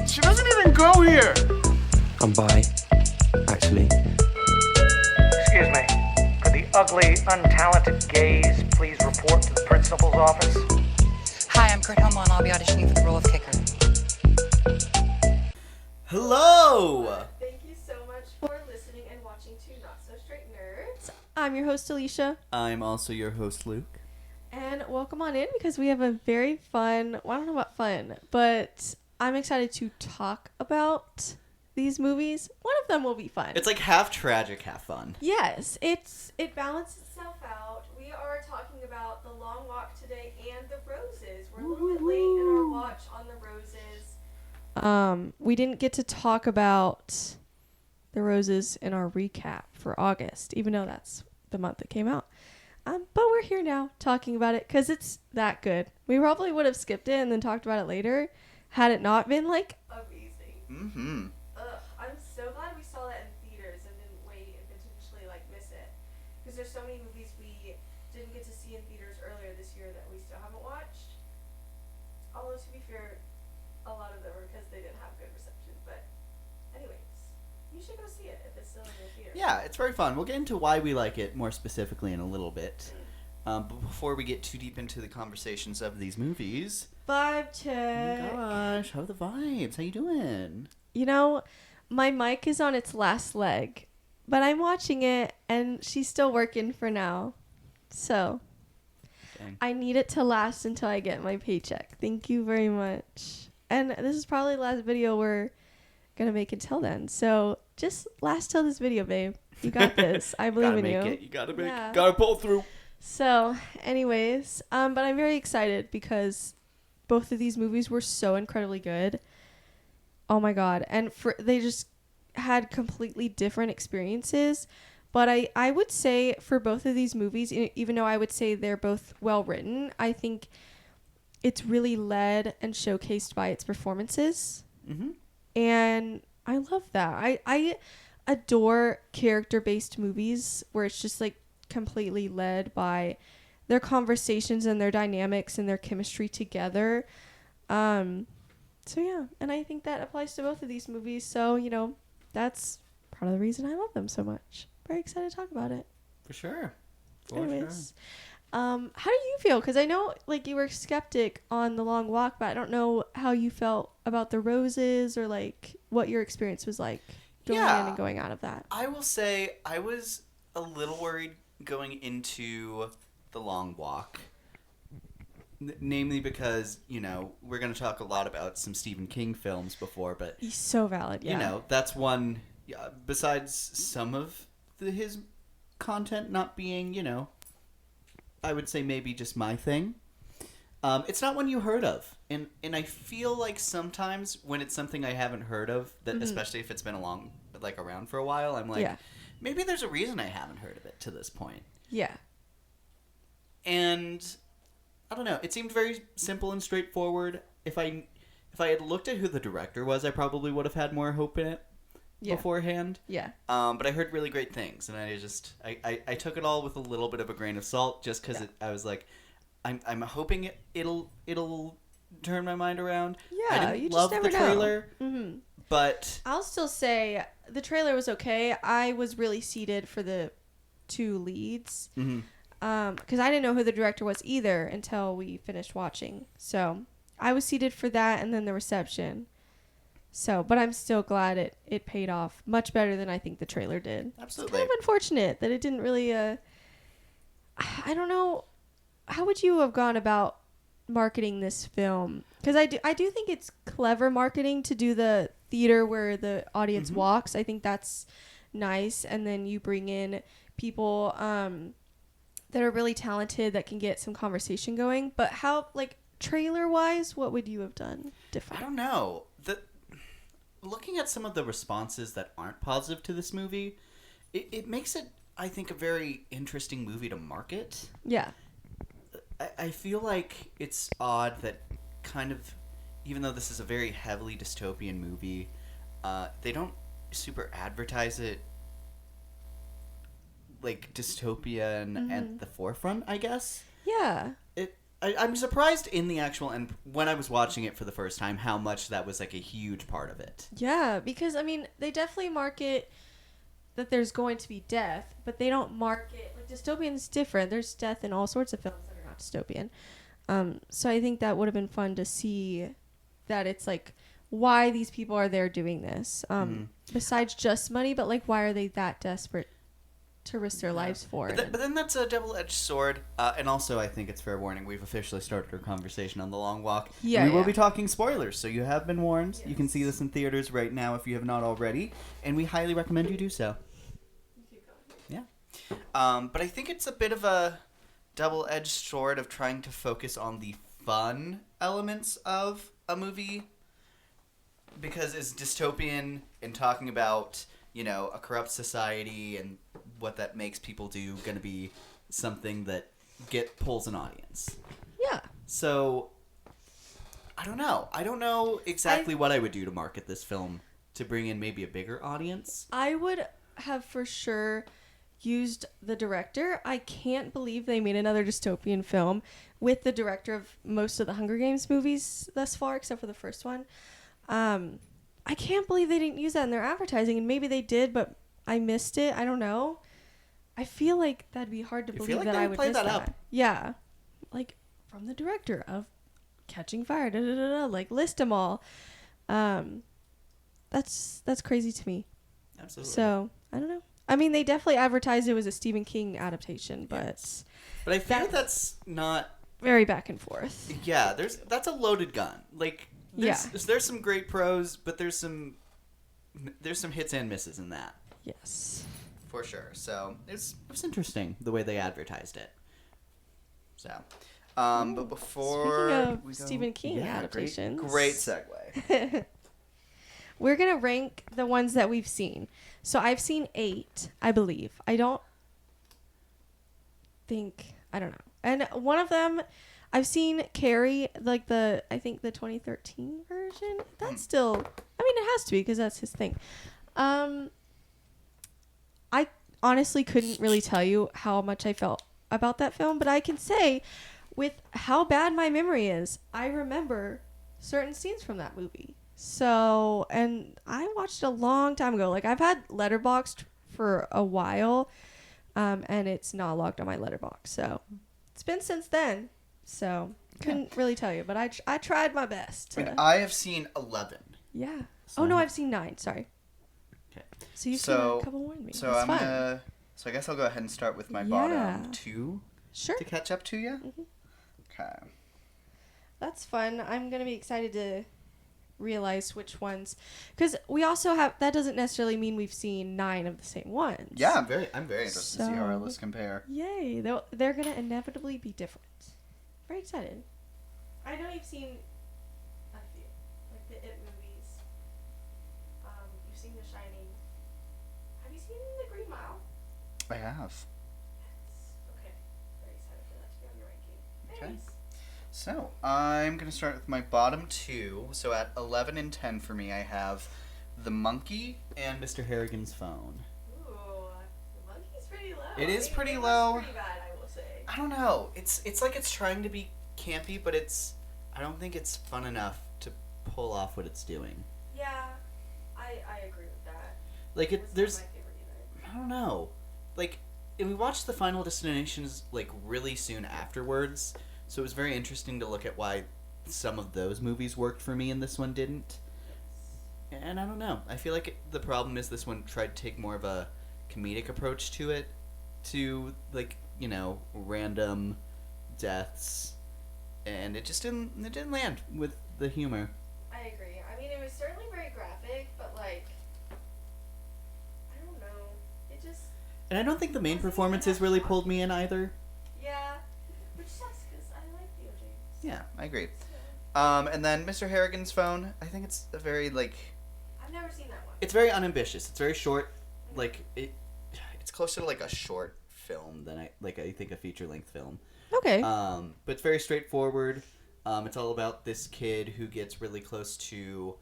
She doesn't even go here. I'm bi, actually. Excuse me. Could the ugly, untalented gays please report to the principal's office? Hi, I'm Kurt Homo, and I'll be auditioning for the role of kicker. Hello! Thank you so much for listening and watching to Not So Straight Nerds. I'm your host, Alicia, I'm also your host, Luke. and welcome on in because we have a very fun, well, I don't know about fun, but I'm excited to talk about these movies. One of them will be fun. It's like half tragic, half fun. Yes, it balances itself out. We are talking about The Long Walk today and The Roses. We're a little bit late in our watch on The Roses. We didn't get to talk about The Roses in our recap for August, even though that's the month it came out. But we're here now talking about it because it's that good. We probably would have skipped it and then talked about it later had it not been like amazing. Mm-hmm. I'm so glad we saw that in theaters and didn't wait and potentially like miss it. Because there's so many movies we didn't get to see in theaters earlier this year that we still haven't watched. Although to be fair, a lot of them are because they didn't have good reception. But anyways, you should go see it if it's still in the theater. Yeah, it's very fun. We'll get into why we like it more specifically in a little bit. But before we get too deep into the conversations of these movies... Vibe Oh check. my gosh, how are the vibes? How you doing? You know, my mic is on its last leg, but I'm watching it and she's still working for now. So, Dang. I need it to last until I get my paycheck. Thank you very much. And this is probably the last video we're going to make until then. So, just last till this video, babe. You got this. I believe Gotta in make you. it. You gotta make Yeah. it. Gotta pull through. So, anyways, but I'm very excited because both of these movies were so incredibly good. Oh my god. And they just had completely different experiences. But I would say for both of these movies, even though I would say they're both well written, I think it's really led and showcased by its performances. Mm-hmm. And I love that. I adore character-based movies where it's just like completely led by their conversations and their dynamics and their chemistry together. So yeah, and I think that applies to both of these movies. So, you know, that's part of the reason I love them so much. Very excited to talk about it. For sure. Anyways, how do you feel? Because I know like you were skeptic on The Long Walk, but I don't know how you felt about The Roses or like what your experience was like going in and going out of that. I will say I was a little worried going into The Long Walk. Namely because, you know, we're going to talk a lot about some Stephen King films before, but, He's so valid, yeah. you know, that's one, besides some of his content not being, you know, I would say maybe just my thing. It's not one you heard of. And I feel like sometimes when it's something I haven't heard of, that especially if it's been around for a while, I'm like, maybe there's a reason I haven't heard of it to this point. Yeah. And I don't know. It seemed very simple and straightforward. If I had looked at who the director was, I probably would have had more hope in it beforehand. Yeah. But I heard really great things, and I took it all with a little bit of a grain of salt, just because I was like, I'm hoping it'll turn my mind around. Yeah, I you didn't just love never the know. trailer, Mm-hmm. but I'll still say the trailer was okay. I was really seated for the two leads. Because I didn't know who the director was either until we finished watching. So I was seated for that and then the reception. So, but I'm still glad it paid off much better than I think the trailer did. Absolutely. It's kind of unfortunate that it didn't really, I don't know, how would you have gone about marketing this film? Because I do think it's clever marketing to do the theater where the audience walks. I think that's nice. And then you bring in people, that are really talented that can get some conversation going. But how, like, trailer wise, what would you have done different? I don't know. Looking at some of the responses that aren't positive to this movie, it makes it, I think, a very interesting movie to market. Yeah. I feel like it's odd that kind of, even though this is a very heavily dystopian movie, they don't super advertise it like dystopian at the forefront, I guess. Yeah. I'm surprised in the actual, and when I was watching it for the first time, how much that was like a huge part of it. Yeah, because I mean, they definitely market that there's going to be death, but they don't market like dystopian's different. There's death in all sorts of films that are not dystopian. So I think that would have been fun to see that it's like why these people are there doing this. Besides just money, but like why are they that desperate to risk their lives for it? But then that's a double-edged sword. And also, I think it's fair warning. We've officially started our conversation on The Long Walk. Yeah, We will yeah. be talking spoilers, so you have been warned. You can see this in theaters right now if you have not already. And we highly recommend you do so. Yeah. But I think it's a bit of a double-edged sword of trying to focus on the fun elements of a movie. Because it's dystopian in talking about, a corrupt society and what that makes people do going to be something that pulls an audience. Yeah. So, I don't know. I don't know exactly what I would do to market this film to bring in maybe a bigger audience. I would have for sure used the director. I can't believe they made another dystopian film with the director of most of the Hunger Games movies thus far, except for the first one. I can't believe they didn't use that in their advertising, and maybe they did, but I missed it. I don't know. I feel like that'd be hard to You believe feel like that they I would would play miss that that. up. Yeah, like from the director of Catching Fire. Like list them all. That's crazy to me. Absolutely. So I don't know. I mean, they definitely advertised it was a Stephen King adaptation, but But I feel like that's not... very back and forth. Yeah, that's a loaded gun. Like, there's some great pros, but there's some hits and misses in that. Yes. For sure. So it was interesting the way they advertised it. So, but before Speaking of we go, Stephen King adaptations. great segue. We're gonna rank the ones that we've seen. So I've seen 8, I believe. I don't know. And one of them, I've seen Carrie, like I think the 2013 version. That's still, I mean, it has to be because that's his thing. I honestly couldn't really tell you how much I felt about that film, but I can say with how bad my memory is, I remember certain scenes from that movie. So, and I watched it a long time ago. Like, I've had Letterboxd for a while, and it's not logged on my Letterboxd. So, it's been since then. So, couldn't really tell you, but I tried my best. And I have seen 11. Yeah. So- Oh, no, I've seen 9. Sorry. Okay. So, you've seen a couple more than me. So That's I'm fine. gonna. So I guess I'll go ahead and start with my Yeah. bottom 2 Sure. to catch up to you. Mhm. Okay. That's fun. I'm going to be excited to realize which ones. Because we also have, that doesn't necessarily mean we've seen 9 of the same ones. Yeah, I'm very interested to see how our So- lists compare. Yay. They're going to inevitably be different. Very excited. I know you've seen a few. Like the It movies. You've seen The Shining. Have you seen The Green Mile? I have. Yes. Okay. Very excited for that to be on your ranking. Okay. Nice. So I'm gonna start with my bottom 2. So at 11 and 10 for me, I have The Monkey and Mr. Harrigan's Phone. Ooh. The monkey's pretty low. It is pretty was low. Pretty bad, I will say. I don't know. It's like it's trying to be campy, but I don't think it's fun enough to pull off what it's doing. Yeah. I agree with that. Like It's there's not my favorite either. I don't know. Like, and we watched the Final Destinations like really soon afterwards, so it was very interesting to look at why some of those movies worked for me and this one didn't. And I don't know. I feel like the problem is this one tried to take more of a comedic approach to it, to like random deaths, and it just didn't land with the humor. I agree. I mean, it was certainly very graphic, but like, I don't know. It just, And I don't think the main performances really pulled me in either. yeah, which sucks because I like Theo James. Yeah, I agree. So, And then Mr. Harrigan's Phone, I think it's a very I've never seen that one. it's very unambitious. It's very short. It's closer to like a short film than I think a feature length film. Okay. But it's very straightforward. It's all about this kid who gets really close to,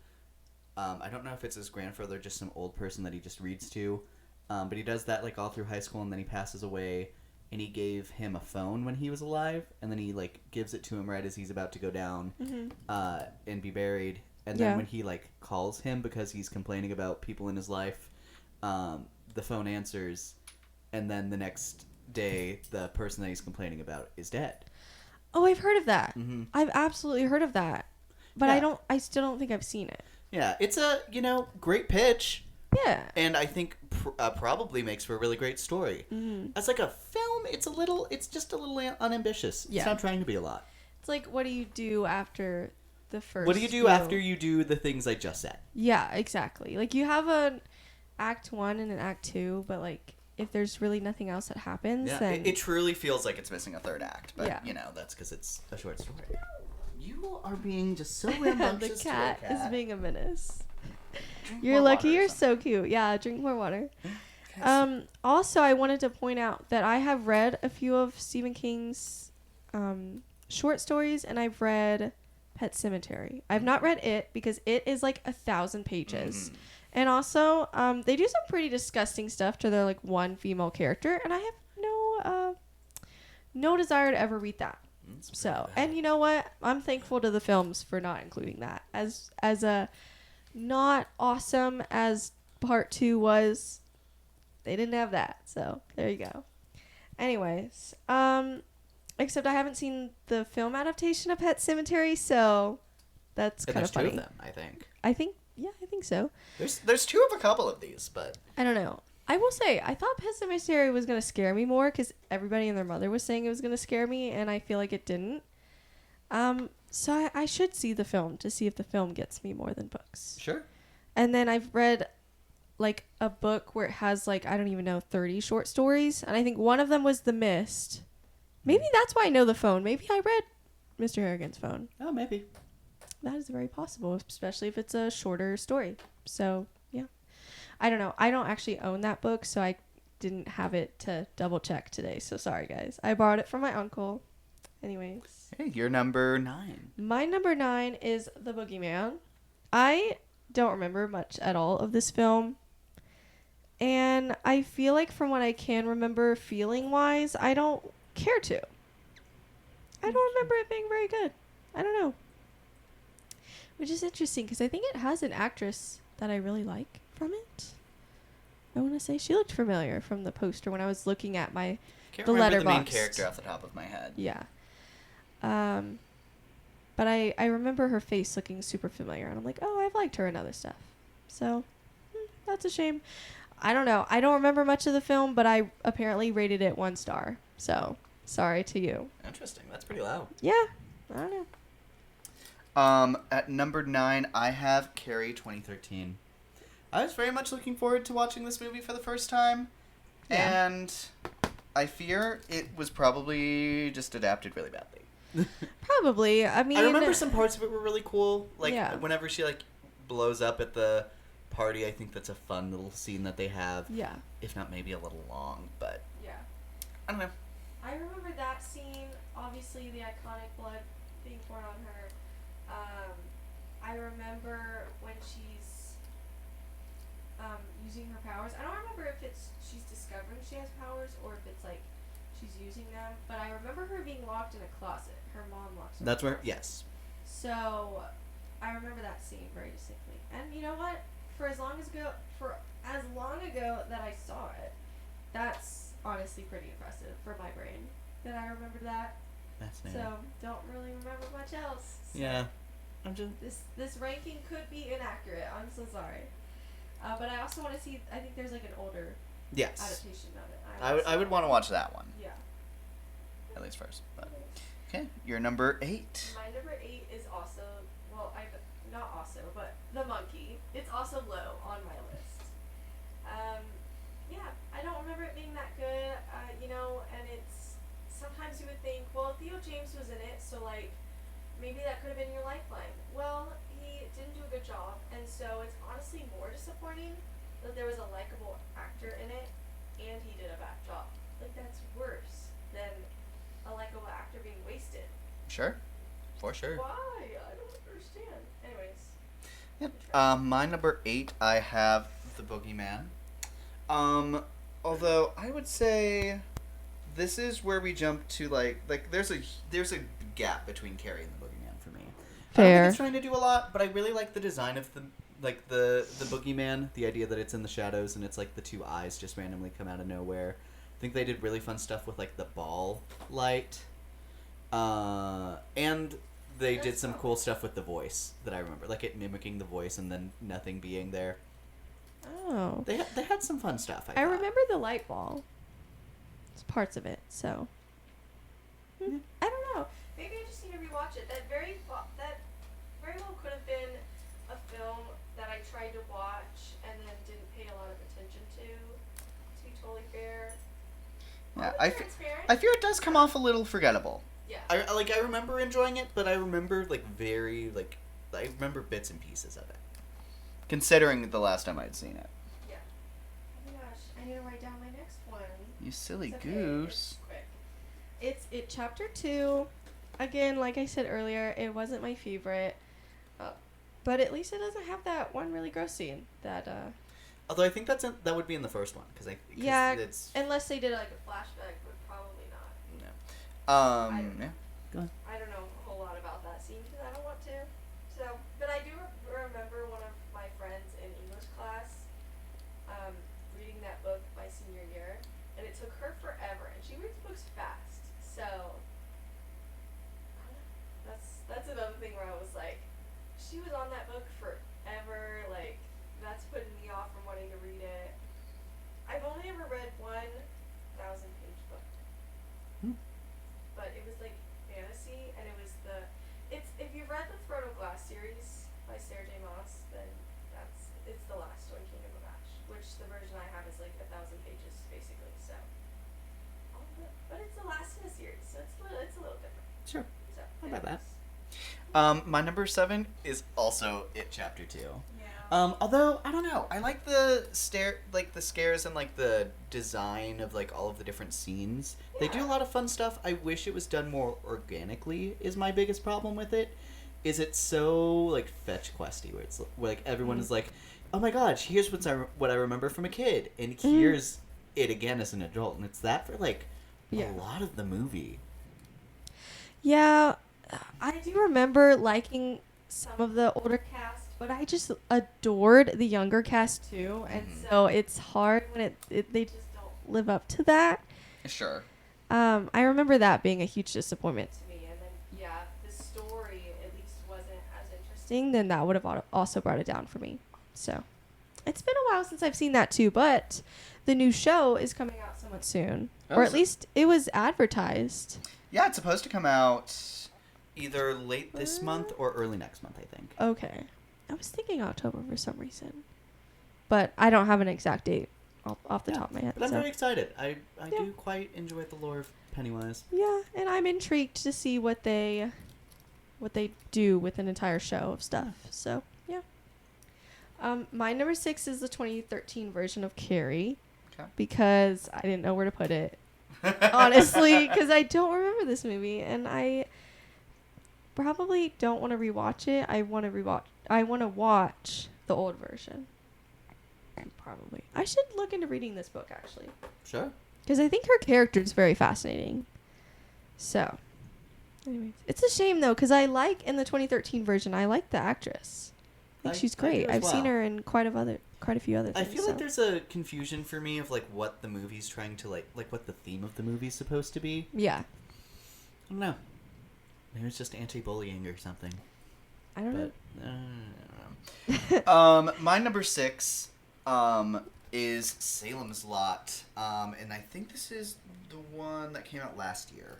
I don't know if it's his grandfather or just some old person that he just reads to. But he does that like all through high school, and then he passes away, and he gave him a phone when he was alive, and then he like gives it to him right as he's about to go down and be buried. And then Yeah. when he like calls him because he's complaining about people in his life, the phone answers, and then the next day the person that he's complaining about is dead. Oh, I've heard of that. Mhm. I've absolutely heard of that. But Yeah. I still don't think I've seen it. Yeah, it's a great pitch, Yeah. and I think probably makes for a really great story. As like a film, it's just a little unambitious. Yeah. It's not trying to be a lot. It's like, what do you do after the first? What do you do after you do the things I just said? Yeah, exactly. Like you have an act 1 and an act 2, but like if there's really nothing else that happens, Yeah, then it truly feels like it's missing a third act, but Yeah. that's because it's a short story. You are being just so the rambunctious. cat today, is being a menace. Drink You're more lucky. water or You're something. so cute. Yeah, drink more water. Also, I wanted to point out that I have read a few of Stephen King's short stories, and I've read Pet Cemetery. I've not read it because it is like 1,000 pages. And also, they do some pretty disgusting stuff to their like one female character, and I have no desire to ever read that. So, and you know what? I'm thankful to the films for not including that. As a not awesome as part 2 was, they didn't have that. So, there you go. Anyways, except I haven't seen the film adaptation of Pet Cemetery, so that's And kind of there's two funny. of them, I think. I think so. There's two of a couple of these, but I don't know. I will say, I thought Pet Cemetery was going to scare me more because everybody and their mother was saying it was going to scare me, and I feel like it didn't. So I should see the film to see if the film gets me more than books. sure. And then I've read, like, a book where it has, like, I don't even know, 30 short stories, and I think one of them was The Mist. Maybe that's why I know the phone. Maybe I read Mr. Harrigan's Phone. Oh, maybe. That is very possible, especially if it's a shorter story. So, yeah. I don't know. I don't actually own that book, so I didn't have it to double check today. So, sorry, guys. I borrowed it from my uncle. Anyways. Hey, you're number 9. My number 9 is The Boogeyman. I don't remember much at all of this film. And I feel like from what I can remember feeling-wise, I don't care to. I don't remember it being very good. I don't know. Which is interesting because I think it has an actress that I really like from it. I want to say she looked familiar from the poster when I was looking at my Can't The remember the main Letterboxd. character off the top of my head. yeah. But I remember her face looking super familiar, and I'm like, oh, I've liked her in other stuff. So that's a shame. I don't know. I don't remember much of the film, but I apparently rated it 1 star. So sorry to you. Interesting. That's pretty loud. Yeah. I don't know. At number 9, I have Carrie 2013. I was very much looking forward to watching this movie for the first time, Yeah. and I fear it was probably just adapted really badly. Probably. I mean, I remember some parts of it were really cool. Like, Yeah. whenever she, like, blows up at the party, I think that's a fun little scene that they have. Yeah. If not maybe a little long, but Yeah. I don't know. I remember that scene. Obviously, the iconic blood being poured on her. I remember when she's using her powers. I don't remember if it's she's discovering she has powers or if it's like she's using them. But I remember her being locked in a closet. Her mom locks her. That's in a where, closet. yes. So I remember that scene very distinctly. And you know what? For as long ago that I saw it, that's honestly pretty impressive for my brain that I remember that. Fascinating. So don't really remember much else. So Yeah. I'm just... This ranking could be inaccurate. I'm so sorry. But I also want to see. I think there's like an older Yes. adaptation of it. I would want to watch that one, Yeah. at least first. But okay, you're number 8. My number 8 is also not also, but The Monkey. It's also low on my list. Yeah, I don't remember it being that good. And it's sometimes you would think, well, Theo James was in it, so like maybe that could have been your lifeline. Well, he didn't do a good job, and so it's honestly more disappointing that there was a likable actor in it and he did a bad job. Like that's worse than a likable actor being wasted. Sure. For sure. Why? I don't understand. Anyways. Yep. My number 8, I have The Boogeyman. Although I would say this is where we jump to like there's a gap between Carrie and the Boogeyman for me. I don't Fair. think it's trying to do a lot, but I really like the design of the Boogeyman, the idea that it's in the shadows and it's like the two eyes just randomly come out of nowhere. I think they did really fun stuff with like the ball light. And they did some cool stuff with the voice that I remember, like it mimicking the voice and then nothing being there. Oh. They had some fun stuff. I I thought. remember the light ball. It's parts of it, so. I don't know. Maybe I just need to rewatch it. That very well could have been a film that I tried to watch and then didn't pay a lot of attention to be totally fair. Yeah, I'll be transparent. I fear it does come off a little forgettable. Yeah. I remember enjoying it, but I remember I remember bits and pieces of it. Considering the last time I'd seen it. Yeah. Oh my gosh, I need to write down my next one. You silly It's okay, goose. it's quick. It's chapter 2. Again, like I said earlier, it wasn't my favorite. But at least it doesn't have that one really gross scene that Although I think that would be in the first one because yeah, it's unless they did like a flashback, but probably not. Yeah. I don't know a whole lot about that scene because I don't want to. So, but I do remember one of my friends in English class reading that book my senior year, and it took her forever, and she reads books fast. So that's another thing where I was like, she was on that book forever. Like that's putting me off from wanting to read it. I've only ever read 1,000-page book. But it was like fantasy, and it was if you've read the Throne of Glass series by Sarah J. Maas, then it's the last one, Kingdom of Ash, which the version I have is like 1,000 pages basically. So, but it's the last in a series, so it's a little different. sure. So, How about that? My number 7 is also It Chapter 2. Yeah. Although I don't know, I like the scares and like the design of like all of the different scenes. They do a lot of fun stuff. I wish it was done more organically. Is my biggest problem with it. Is it so like fetch questy where it's where like everyone is like, oh my gosh, here's what I remember from a kid, and here's it again as an adult, and it's that for like a lot of the movie. Yeah, I do remember liking some of the older cast, but I just adored the younger cast too, and so it's hard when they just don't live up to that. Sure. I remember that being a huge disappointment to me, and then the story at least wasn't as interesting. Then that would have also brought it down for me. So it's been a while since I've seen that too, but the new show is coming out somewhat soon, Oh, or is at it? least it was advertised. Yeah, it's supposed to come out. Either late this month or early next month, I think. Okay, I was thinking October for some reason, but I don't have an exact date off the top of my head. But I'm so. very excited. I do quite enjoy the lore of Pennywise. Yeah, and I'm intrigued to see what they do with an entire show of stuff. So yeah. My number 6 is the 2013 version of Carrie, because I didn't know where to put it. Honestly, because I don't remember this movie, and I probably don't want to rewatch it. I want to watch the old version. Probably. I should look into reading this book actually. Sure. Because I think her character is very fascinating. So, anyways, it's a shame though, because I like in the 2013 version, I like the actress. I think she's I great. do as I've seen well. her in quite a few other things. I feel like there's a confusion for me of like what the movie's trying to like what the theme of the movie's supposed to be. Yeah. I don't know. Maybe it's just anti-bullying or something. I don't know. But I don't know. My number 6 is Salem's Lot. And I think this is the one that came out last year.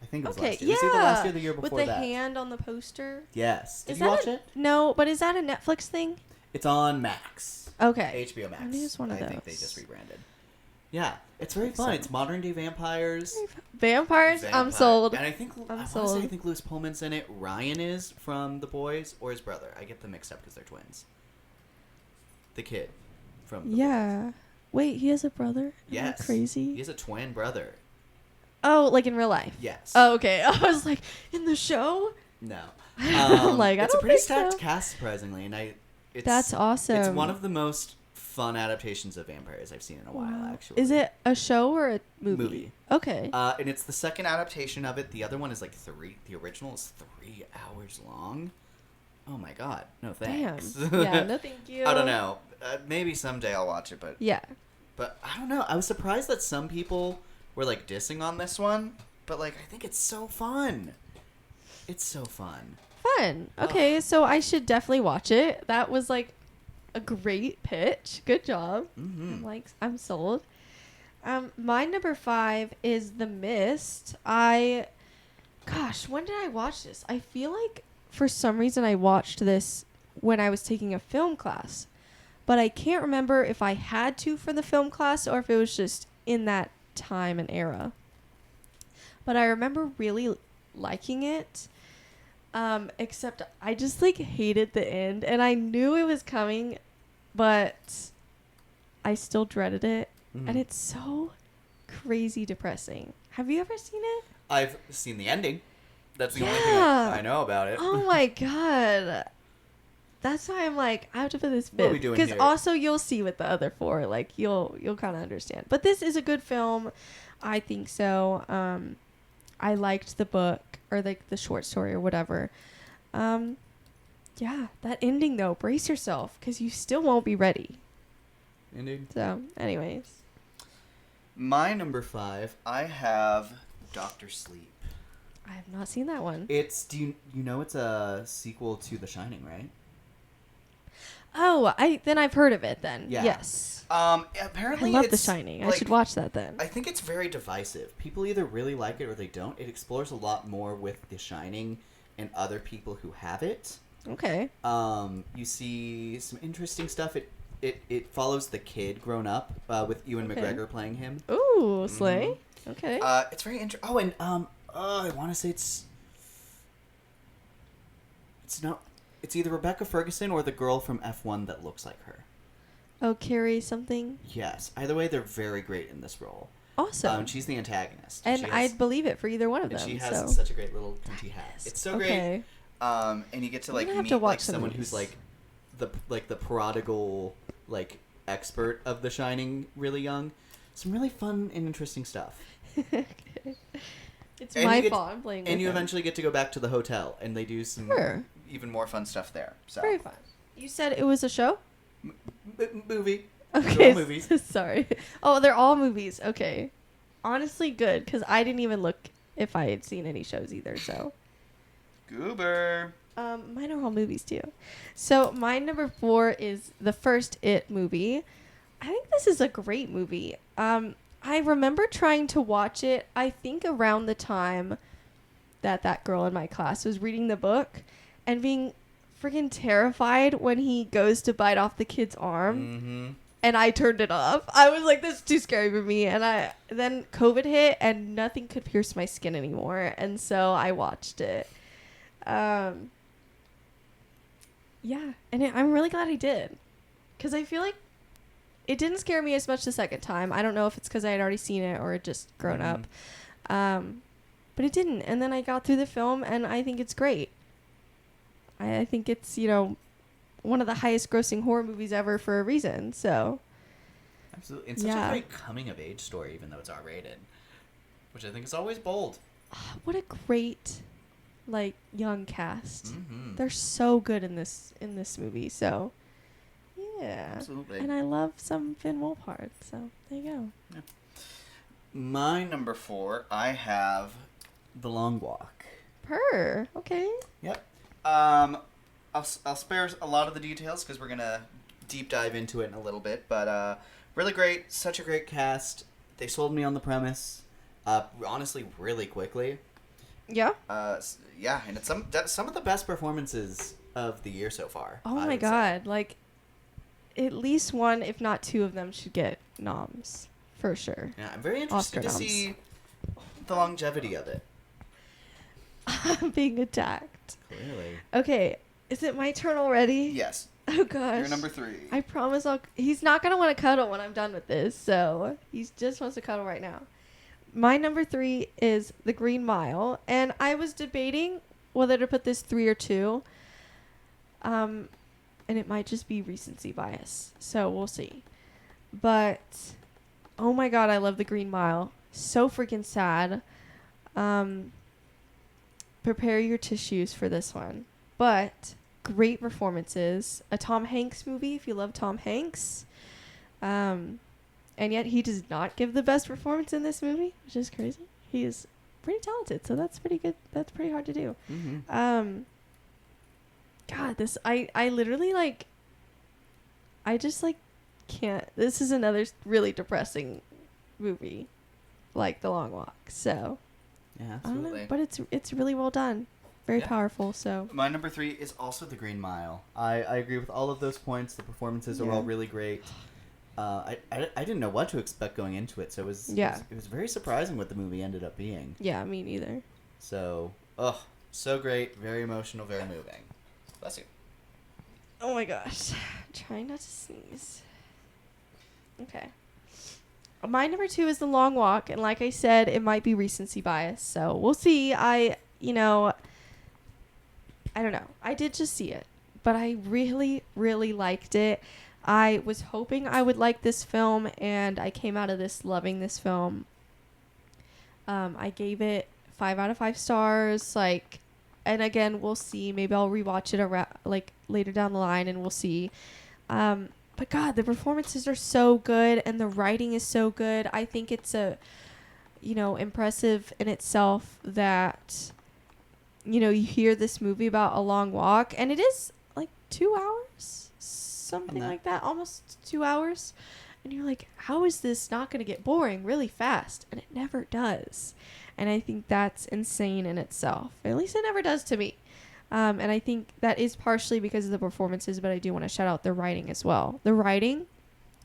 I think it was Okay, last year. yeah. It was either last year or the year before with the that. hand on the poster. Yes. Did Is you that watch a- it? No, but is that a Netflix thing? It's on Max. Okay. HBO Max. Maybe it's one of I think they those. just rebranded. Yeah, it's very fun. It's modern day vampires. Vampires? I'm Vampire. sold. And I think I'm I sold. think Louis Pullman's in it. Ryan is from The Boys, or his brother. I get them mixed up because they're twins. The kid from The Yeah. Wait, he has a brother? Am I Yes. crazy? He has a twin brother. Oh, like in real life? Yes. Oh, okay. I was like, in the show? No. I'm like, I it's a don't pretty think stacked so. cast, surprisingly, and it's That's awesome. It's one of the most fun adaptations of vampires I've seen in a while, actually. Is it a show or a movie? Movie. Okay. And it's the second adaptation of it. The other one is like 3. The original is 3 hours long. Oh my god. No Damn. thanks. Yeah, no thank you. I don't know. Maybe someday I'll watch it, but Yeah. I don't know. I was surprised that some people were like dissing on this one, but like I think it's so fun. It's so fun. Fun. Okay, so I should definitely watch it. That was like a great pitch. Good job. Mm-hmm. I'm sold. My number 5 is The Mist. Gosh, when did I watch this? I feel like for some reason I watched this when I was taking a film class, but I can't remember if I had to for the film class or if it was just in that time and era. But I remember really liking it. Except I just like hated the end, and I knew it was coming, but I still dreaded it. And it's so crazy depressing. Have you ever seen it? I've seen the ending. That's the only thing Yeah. I know about it. Oh my god. That's why I'm like, I have to put this What are we bit. doing Because here? also you'll see with the other 4, like you'll kind of understand. But this is a good film. I think so. I liked the book or like the short story or whatever. Yeah, that ending though, brace yourself because you still won't be ready. Ending. So, anyways. my number 5, I have Doctor Sleep. I have not seen that one. It's you know it's a sequel to The Shining, right? Oh, then I've heard of it then. Yeah. Yes. Apparently I love The it's, Shining. I like, should watch that then. I think it's very divisive. People either really like it or they don't. It explores a lot more with The Shining and other people who have it. Okay. You see some interesting stuff. It follows the kid grown up with Ewan Okay. McGregor playing him. Ooh, Slay. Okay. It's very interesting. Oh, and I want to say it's not. It's either Rebecca Ferguson or the girl from F1 that looks like her. Oh, Carrie something. Yes. Either way, they're very great in this role. Awesome. She's the antagonist. And she has, I'd believe it for either one of and them. she has so. such a great little pointy hat. It's so great. Okay. And you get to I'm like gonna have meet to watch like some of Someone these. who's like the prodigal like expert of The Shining, really young. Some really fun and interesting stuff. It's And my you get- fault. I'm playing. And with you them. eventually get to go back to the hotel, and they do some Sure. even more fun stuff there. So Very fun. You said it was a show. movie. Okay. They're all movies. Sorry. Oh, they're all movies. Okay. Honestly, good because I didn't even look if I had seen any shows either. So. Goober. Mine are all movies too. So my number 4 is the first It movie. I think this is a great movie. I remember trying to watch it, I think around the time that girl in my class was reading the book and being freaking terrified when he goes to bite off the kid's arm. Mm-hmm. And I turned it off. I was like, this is too scary for me. And then COVID hit and nothing could pierce my skin anymore. And so I watched it. Yeah. And I'm really glad I did. Because I feel like it didn't scare me as much the second time. I don't know if it's because I had already seen it or it just grown up. But it didn't. And then I got through the film and I think it's great. I think it's, one of the highest grossing horror movies ever for a reason. So, Absolutely. And such Yeah. a great coming of age story, even though it's R-rated, which I think is always bold. what a great, young cast. Mm-hmm. They're so good in this movie. So, yeah. Absolutely. And I love some Finn Wolfhard. So there you go. My number 4, I have. The Long Walk. Purr. Okay. Yep. I'll spare a lot of the details because we're gonna deep dive into it in a little bit. But really great, such a great cast. They sold me on the premise, honestly, really quickly. Yeah. Yeah, and it's some of the best. Best performances of the year so far. Oh I my would say. god. At least one, if not 2 of them should get noms for sure. Yeah, I'm very interested Oscar to noms. see the longevity of it. I'm being attacked. Clearly. Okay. Is it my turn already? Yes, Oh gosh. you're number 3. I promise he's not going to want to cuddle when I'm done with this. So he just wants to cuddle right now. My number 3 is The Green Mile. And I was debating whether to put this 3 or 2. And and it might just be recency bias. So we'll see. But oh my god, I love The Green Mile. So freaking sad. Prepare your tissues for this one. But great performances. A Tom Hanks movie if you love Tom Hanks. And yet he does not give the best performance in this movie, which is crazy. He is pretty talented, so that's pretty good. That's pretty hard to do. God, this I literally like. I just like can't. This is another really depressing movie, like The Long Walk. So Yeah, I don't know, absolutely. but it's really well done, very Yeah. powerful. So My number 3 is also The Green Mile. I agree with all of those points. The performances are Yeah. all really great. I didn't know what to expect going into it, so it was very surprising what the movie ended up being. yeah, me neither. So, So great, very emotional, very moving. Bless you. Oh my gosh, trying not to sneeze. Okay. My number 2 is The Long Walk, and like I said, it might be recency bias, so we'll see. I don't know. I did just see it, but I really, really liked it. I was hoping I would like this film, and I came out of this loving this film. I gave it 5 out of 5 stars, like, and again, we'll see. Maybe I'll rewatch it later down the line, and we'll see. But God, the performances are so good, and the writing is so good. I think it's impressive in itself that, you hear this movie about a long walk, and it is like 2 hours, something that. like that, almost 2 hours. And you're like, how is this not going to get boring really fast? And it never does. And I think that's insane in itself. At least it never does to me. And I think that is partially because of the performances, but I do want to shout out the writing as well. The writing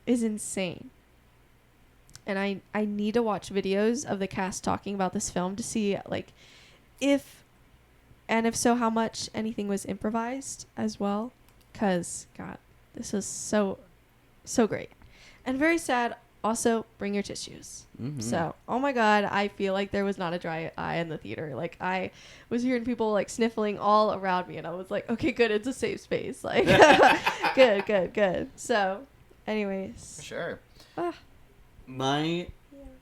is insane. And I need to watch videos of the cast talking about this film to see, like, if so, how much anything was improvised as well. Because, God, this was so, so great. And very sad. Also, bring your tissues. Mhm. So, oh my God, I feel like there was not a dry eye in the theater. Like, I was hearing people, like, sniffling all around me, and I was like, okay, good, it's a safe space. Like, good. So, anyways. For sure. Ah, My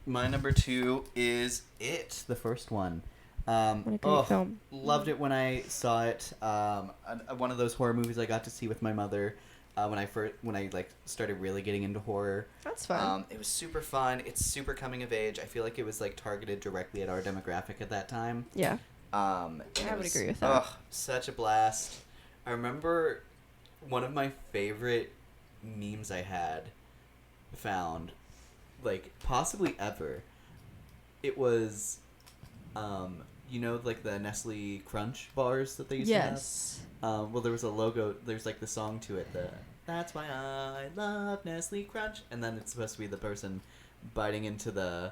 number 2 is It, the first one. what a great film. Loved it when I saw it. One of those horror movies I got to see with my mother when I started really getting into horror. That's fun. It was super fun. It's super coming of age. I feel like it was like targeted directly at our demographic at that time. Yeah. And I it would was, agree with that. Such a blast. I remember one of my favorite memes I had found, like, possibly ever. It was, like the Nestle Crunch bars that they used Yes. to have? Well, there was a logo, there's like the song to it, That's Why I Love Nestle Crunch. And then it's supposed to be the person biting into the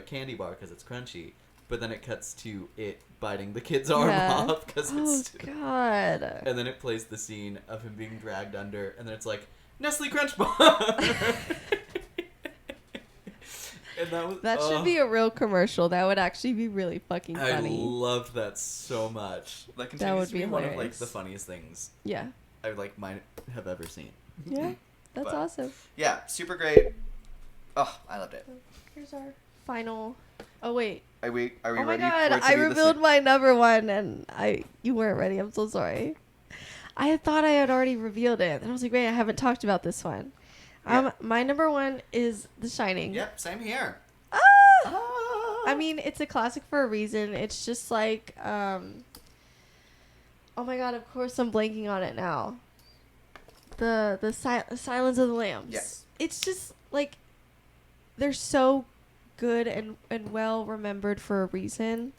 candy bar because it's crunchy. But then it cuts to it biting the kid's arm off because it's... God. And then it plays the scene of him being dragged under, and then it's like, Nestle Crunch Bar! And That should be a real commercial. That would actually be really fucking I funny. loved that so much. That That continues would to be be one of like hilarious. the funniest things Yeah. I might have ever seen. Yeah. That's But- awesome. Yeah, super great. Oh, I loved it. Here's our final. Oh wait. Are we Oh my ready? God! for it to I be the revealed same? my number one, and you weren't ready. I'm so sorry. I had thought I had already revealed it, and I was like, wait, I haven't talked about this one. Yeah. My number one is The Shining. Yep, same here. Ah! I mean, it's a classic for a reason. It's just like, oh my God! Of course, I'm blanking on it now. The Silence of the Lambs. Yes. It's just like they're so good and well remembered for a reason.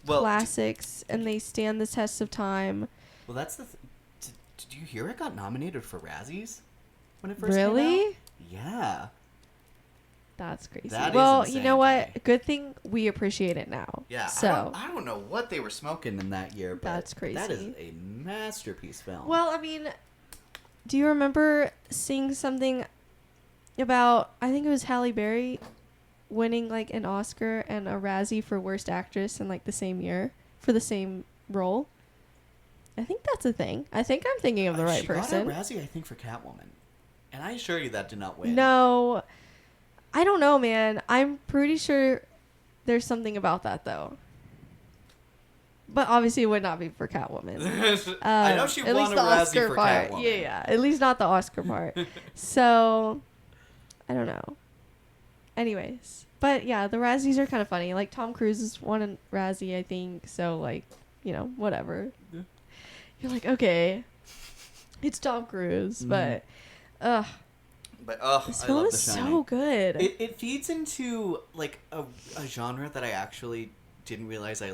Well, Classics, and they stand the test of time. well, that's the. Did you hear it got nominated for Razzies when it first came Really? out? Yeah. That's crazy. That is well, you insane know to what? me. Good thing we appreciate it now. Yeah. So, I don't know what they were smoking in that year, but That's that is crazy. a masterpiece film. well, I mean, do you remember seeing something about? I think it was Halle Berry winning like an Oscar and a Razzie for Worst Actress in like the same year for the same role. I think that's a thing. I think I'm thinking of the right she person. got a Razzie, I think, for Catwoman. And I assure you that did not win. No, I don't know, man. I'm pretty sure there's something about that, though. But obviously, it would not be for Catwoman. I know she at won least a the Razzie Oscar for part. Catwoman. Yeah. At least not the Oscar part. So, I don't know. Anyways, but yeah, the Razzies are kind of funny. Like Tom Cruise has won a Razzie, I think. So like, whatever. Yeah. You're like, okay, it's Tom Cruise, but, But this I film love is The so Shining. good. It feeds into like a genre that I actually didn't realize I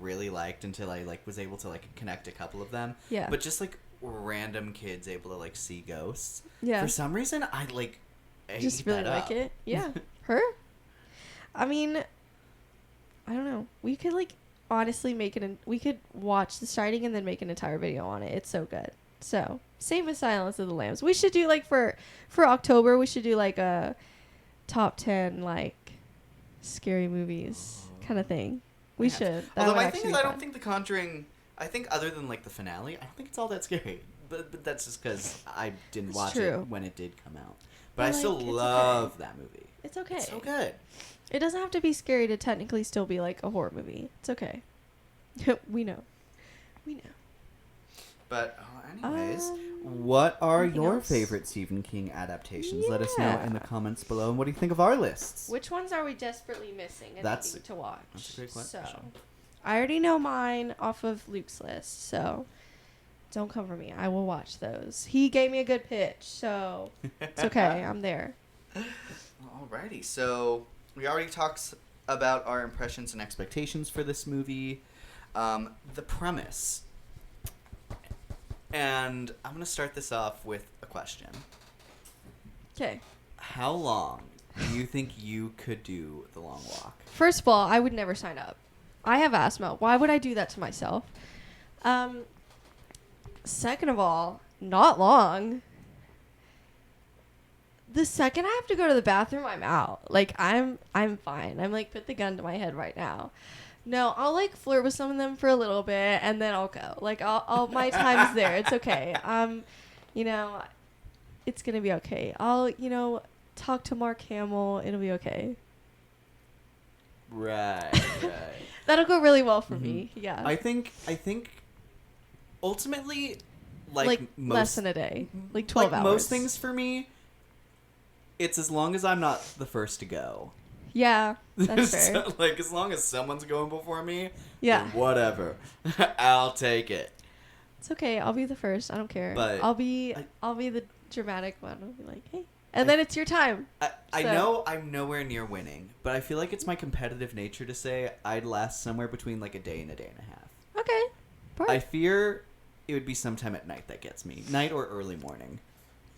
really liked until I was able to connect a couple of them. Yeah. But just random kids able to see ghosts. Yeah. For some reason, I Just ate really that like up. it. Yeah. Her? I mean, I don't know. We could honestly make it. We could watch The Shining and then make an entire video on it. It's so good. So same with Silence of the Lambs. We should do for October. We should do a top 10 scary movies kind of thing. We Yeah. should. That Although would my actually thing is, be I don't fun. think The Conjuring. I think other than the finale, I don't think it's all that scary. But that's just because I didn't It's watch true. it when it did come out. But But, I still it's okay. love that movie. It's okay. It's so good. It doesn't have to be scary to technically still be a horror movie. It's okay. We know. But anyways, Um, what are anything your else? favorite Stephen King adaptations? Let us know in the Yeah. comments below. And what do you think of our lists? Which ones are we desperately missing and That's- needing to watch? that's a great question. So, I already know mine off of Luke's list, so don't come for me. I will watch those. He gave me a good pitch, so it's okay. I'm there. Alrighty, so we already talked about our impressions and expectations for this movie, the premise, and I'm gonna start this off with a question. Okay. How long do you think you could do the long walk? First of all, I would never sign up. I have asthma. Why would I do that to myself? Second of all, not long. The second I have to go to the bathroom, I'm out. I'm fine. I'm put the gun to my head right now. No, I'll flirt with some of them for a little bit and then I'll go. I'll my time's there. It's okay. It's gonna be okay. I'll talk to Mark Hamill. It'll be okay. Right. That'll go really well for me. Yeah. I think ultimately, like most, less than a day. 12 hours. most things for me, it's as long as I'm not the first to go. Yeah, that's fair. So, as long as someone's going before me, Yeah. then whatever. I'll take it. It's okay. I'll be the first. I don't care. But I'll be the dramatic one. I'll be like, hey. And then it's your time. I So- know I'm nowhere near winning, but I feel like it's my competitive nature to say I'd last somewhere between a day and a day and a half. Okay. I Perfect. fear it would be sometime at night that gets me. Night or early morning.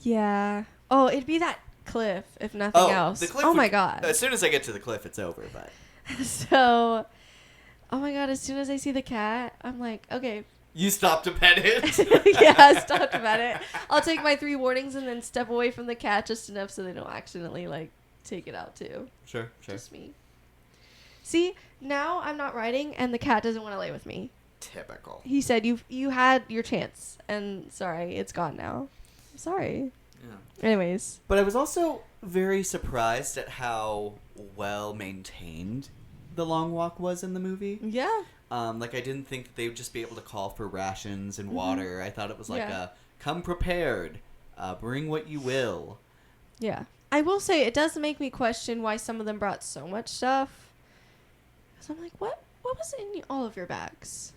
Yeah. Oh, it'd be that cliff, if nothing else. The cliff Oh my would- god. As soon as I get to the cliff, it's over, but... So, oh my god, as soon as I see the cat, I'm like, okay. You stop to pet it? Yeah, stop about it. I'll take my 3 warnings and then step away from the cat just enough so they don't accidentally, take it out too. Sure. Just me. See, now I'm not riding and the cat doesn't want to lay with me. Typical. He said, you had your chance and sorry, it's gone now. I'm sorry. Yeah. Anyways. But I was also very surprised at how well maintained the long walk was in the movie. Yeah. I didn't think that they would just be able to call for rations and water. I thought it was Yeah. come prepared, bring what you will. Yeah. I will say it does make me question why some of them brought so much stuff. Because I'm like, what was in all of your bags?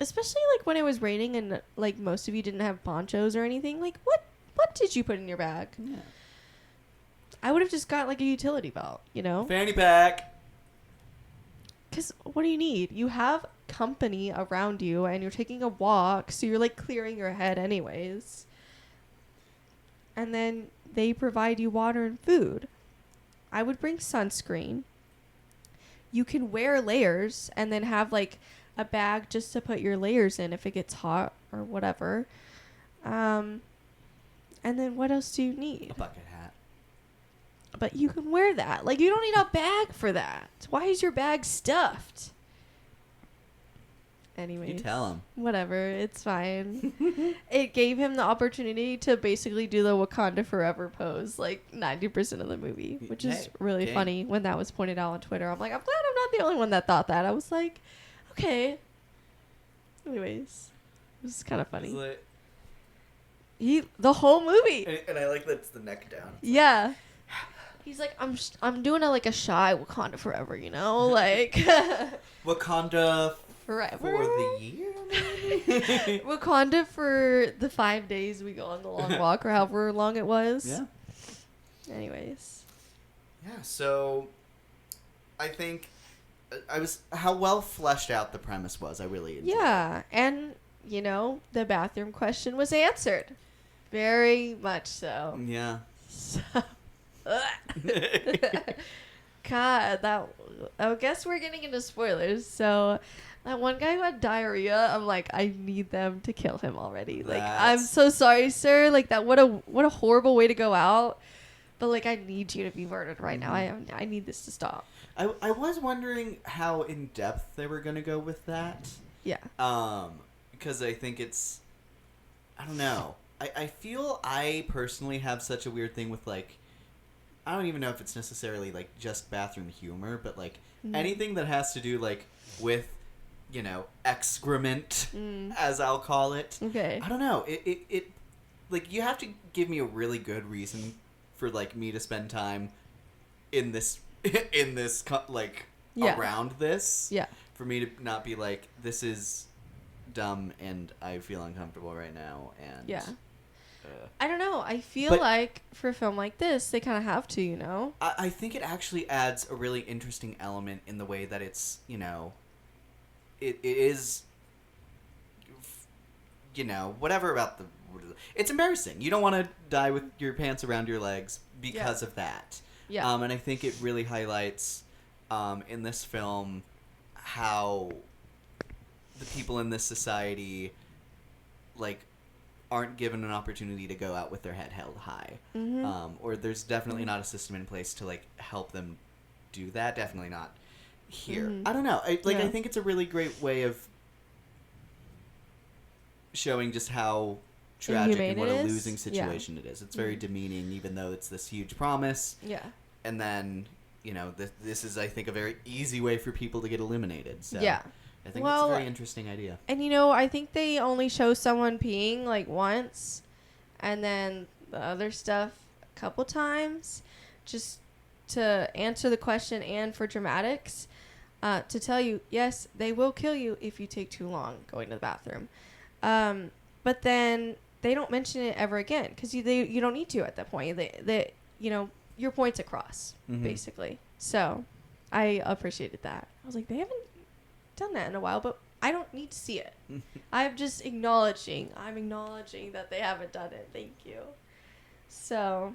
Especially when it was raining and most of you didn't have ponchos or anything. What did you put in your bag? Yeah. I would have just got a utility belt, Fanny pack. Because what do you need? You have company around you and you're taking a walk, so you're clearing your head anyways. And then they provide you water and food. I would bring sunscreen. You can wear layers and then have a bag just to put your layers in if it gets hot or whatever. And then what else do you need? A bucket hat. But you can wear that. You don't need a bag for that. Why is your bag stuffed? Anyways. You tell him. Whatever, it's fine. It gave him the opportunity to basically do the Wakanda Forever pose like 90% of the movie, which is Hey, really game. funny when that was pointed out on Twitter. I'm like, I'm glad I'm not the only one that thought that. I was like, okay. Anyways, it was kind of funny. The whole movie. And I like that it's the neck down. Yeah. He's like, I'm doing like a shy Wakanda Forever, you know, like Wakanda forever. for the year, maybe? Wakanda for the 5 days we go on the long walk, or however long it was. Yeah. Anyways. Yeah, so I think how well fleshed out the premise was. I really enjoyed. Yeah, and you know, the bathroom question was answered. Very much so. Yeah. So, God, I guess we're getting into spoilers. So, that one guy who had diarrhea, I'm like, I need them to kill him already. Like, I'm That's- so sorry, sir. Like that, what a horrible way to go out. But like, I need you to be murdered right now. I need this to stop. I was wondering how in depth they were gonna go with that. Yeah. Because I think I don't know. I feel I personally have such a weird thing with like, I don't even know if it's necessarily like just bathroom humor, but like anything that has to do like with, you know, excrement, as I'll call it. Okay. I don't know. It like you have to give me a really good reason for like me to spend time in this like Yeah. around this. Yeah. For me to not be like, this is dumb and I feel uncomfortable right now, and Yeah. I don't know. I feel But- like for a film like this, they kind of have to, you know? I think it actually adds a really interesting element in the way that it's, you know, it is, you know, whatever about it's embarrassing. You don't want to die with your pants around your legs because of that. Yeah. And I think it really highlights in this film how the people in this society like aren't given an opportunity to go out with their head held high. Or there's definitely not a system in place to like help them do that. Definitely not here. I don't know. I Yeah. think it's a really great way of showing just how tragic Inhumane and what it a is. losing Yeah. situation it is. It's very demeaning, even though it's this huge promise. Yeah. And then, you know, this is, I think, a very easy way for people to get eliminated. So Yeah. I think Well, it's a very interesting idea. And you know, I think they only show someone peeing like once, and then the other stuff a couple times, just to answer the question and for dramatics, to tell you, yes, they will kill you if you take too long going to the bathroom. But then they don't mention it ever again because you don't need to at that point. They you know, your point's across basically. So I appreciated that. I was like, they haven't done that in a while, but I don't need to see it. I'm just acknowledging that they haven't done it. Thank you. So,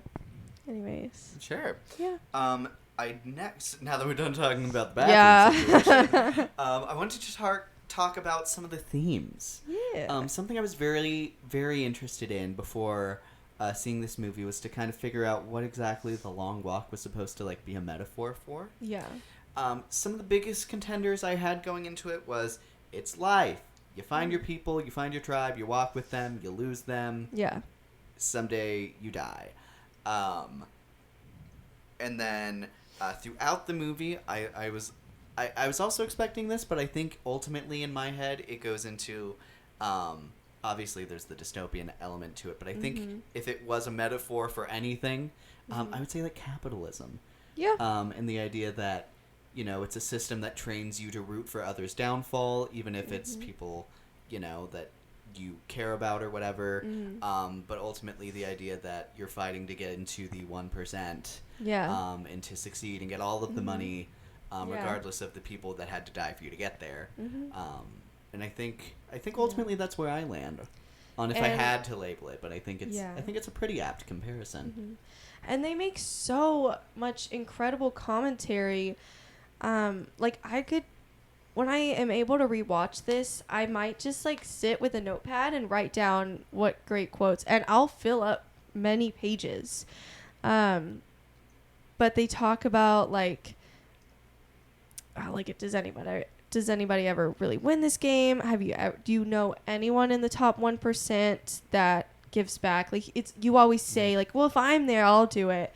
anyways, Sure. yeah. Now that we're done talking about the bathroom situation, I wanted to talk about some of the themes. Yeah. Something I was very, very interested in before seeing this movie was to kind of figure out what exactly the long walk was supposed to like be a metaphor for. Yeah. Some of the biggest contenders I had going into it was it's life. You find your people, you find your tribe, you walk with them, you lose them. Yeah. Someday you die. And then throughout the movie, I was also expecting this, but I think ultimately in my head it goes into obviously there's the dystopian element to it, but I think if it was a metaphor for anything, I would say like capitalism. Yeah. And the idea that, you know, it's a system that trains you to root for others' downfall, even if it's people, you know, that you care about or whatever. But ultimately the idea that you're fighting to get into the 1%, Yeah. and to succeed and get all of the money, regardless of the people that had to die for you to get there. And I think ultimately that's where I land on if I And- had to label it, but I think Yeah. it's a pretty apt comparison. And they make so much incredible commentary. Like when I am able to rewatch this, I might just like sit with a notepad and write down what great quotes, and I'll fill up many pages. But they talk about like does anybody does anybody ever really win this game? Do you know anyone in the top 1% that gives back? Like, you always say, like, well, if I'm there, I'll do it.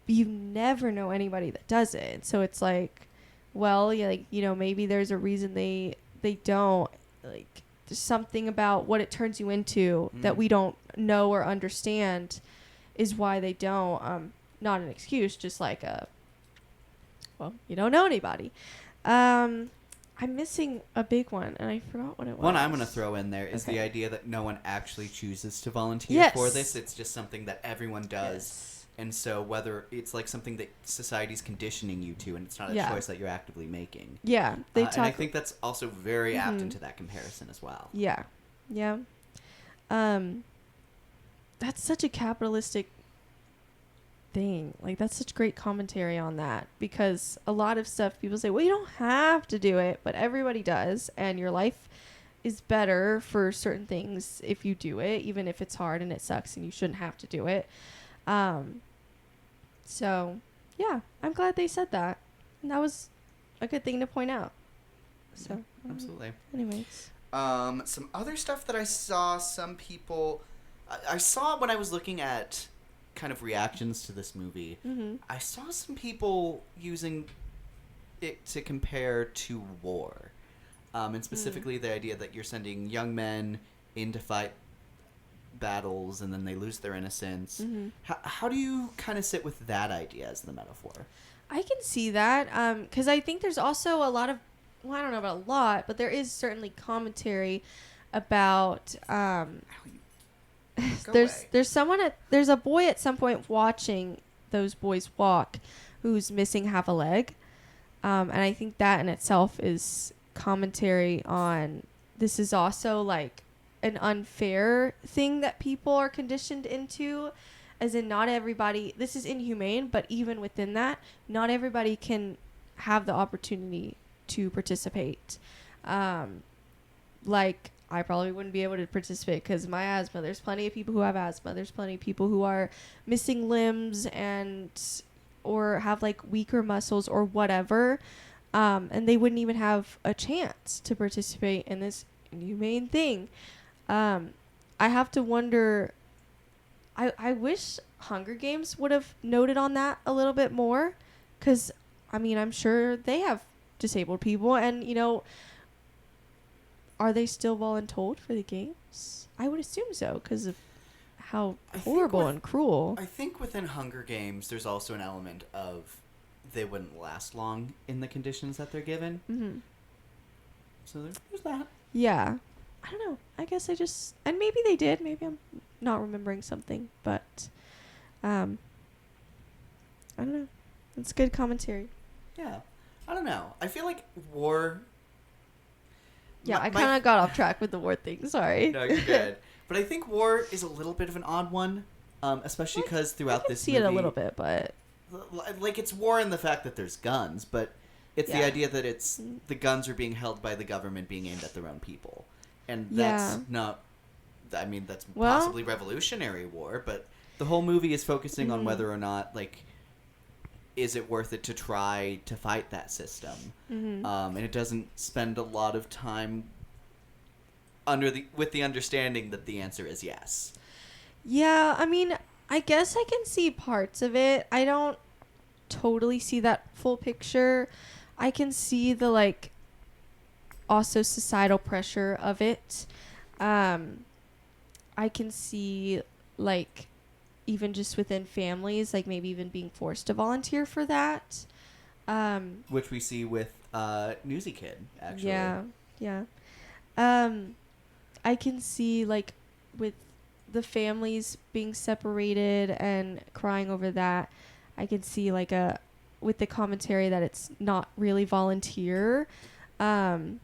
But you never know anybody that does it. So it's like, well, yeah, like, you know, maybe there's a reason they don't. Like, there's something about what it turns you into that we don't know or understand is why they don't. Not an excuse, just like well, you don't know anybody. I'm missing a big one, and I forgot what it was. One I'm going to throw in there is the Okay. idea that no one actually chooses to volunteer Yes. for this. It's just something that everyone does. Yes. And so whether it's like something that society's conditioning you to, and it's not a Yeah. choice that you're actively making. Yeah, they talk. And I think that's also very apt Mhm. into that comparison as well. Yeah, yeah. That's such a capitalistic thing. Like, that's such great commentary on that, because a lot of stuff people say, well, you don't have to do it, but everybody does, and your life is better for certain things if you do it, even if it's hard and it sucks and you shouldn't have to do it. So yeah, I'm glad they said that, and that was a good thing to point out. So Absolutely. anyways, Some other stuff that I saw, some people... I saw when I was looking at kind of reactions to this movie, I saw some people using it to compare to war. And specifically the idea that you're sending young men in to fight battles and then they lose their innocence. How do you kind of sit with that idea as the metaphor? I can see that, because I think there's also a lot of, well, I don't know about a lot, but there is certainly commentary about there's a boy at some point watching those boys walk who's missing half a leg, and I think that in itself is commentary on this is also like an unfair thing that people are conditioned into, as in not everybody, this is inhumane, but even within that, not everybody can have the opportunity to participate. Like, I probably wouldn't be able to participate because of my asthma. There's plenty of people who have asthma. There's plenty of people who are missing limbs or have like weaker muscles or whatever. And they wouldn't even have a chance to participate in this inhumane thing. I have to wonder, I wish Hunger Games would have noted on that a little bit more, because, I mean, I'm sure they have disabled people, and, you know, are they still voluntold for the games? I would assume so, because of how horrible and cruel. I think within Hunger Games, there's also an element of they wouldn't last long in the conditions that they're given. Mm-hmm. So there's that. Yeah. I don't know. I guess and maybe they did. Maybe I'm not remembering something, but I don't know. It's good commentary. Yeah. I don't know. I feel like war... Yeah, I kind of got off track with the war thing. Sorry. No, you're good. But I think war is a little bit of an odd one, especially because throughout I can this see movie... it a little bit, but... Like, it's war in the fact that there's guns, but it's the Yeah. idea that it's the guns are being held by the government being aimed at their own people. And that's not... I mean, that's possibly revolutionary war, but the whole movie is focusing on whether or not, like... is it worth it to try to fight that system? And it doesn't spend a lot of time with the understanding that the answer is yes. Yeah, I mean, I guess I can see parts of it. I don't totally see that full picture. I can see the, like, also societal pressure of it. I can see, like, even just within families, like maybe even being forced to volunteer for that. Which we see with Newsy Kid, actually. Yeah. I can see, like, with the families being separated and crying over that, I can see, like, with the commentary that it's not really volunteer, because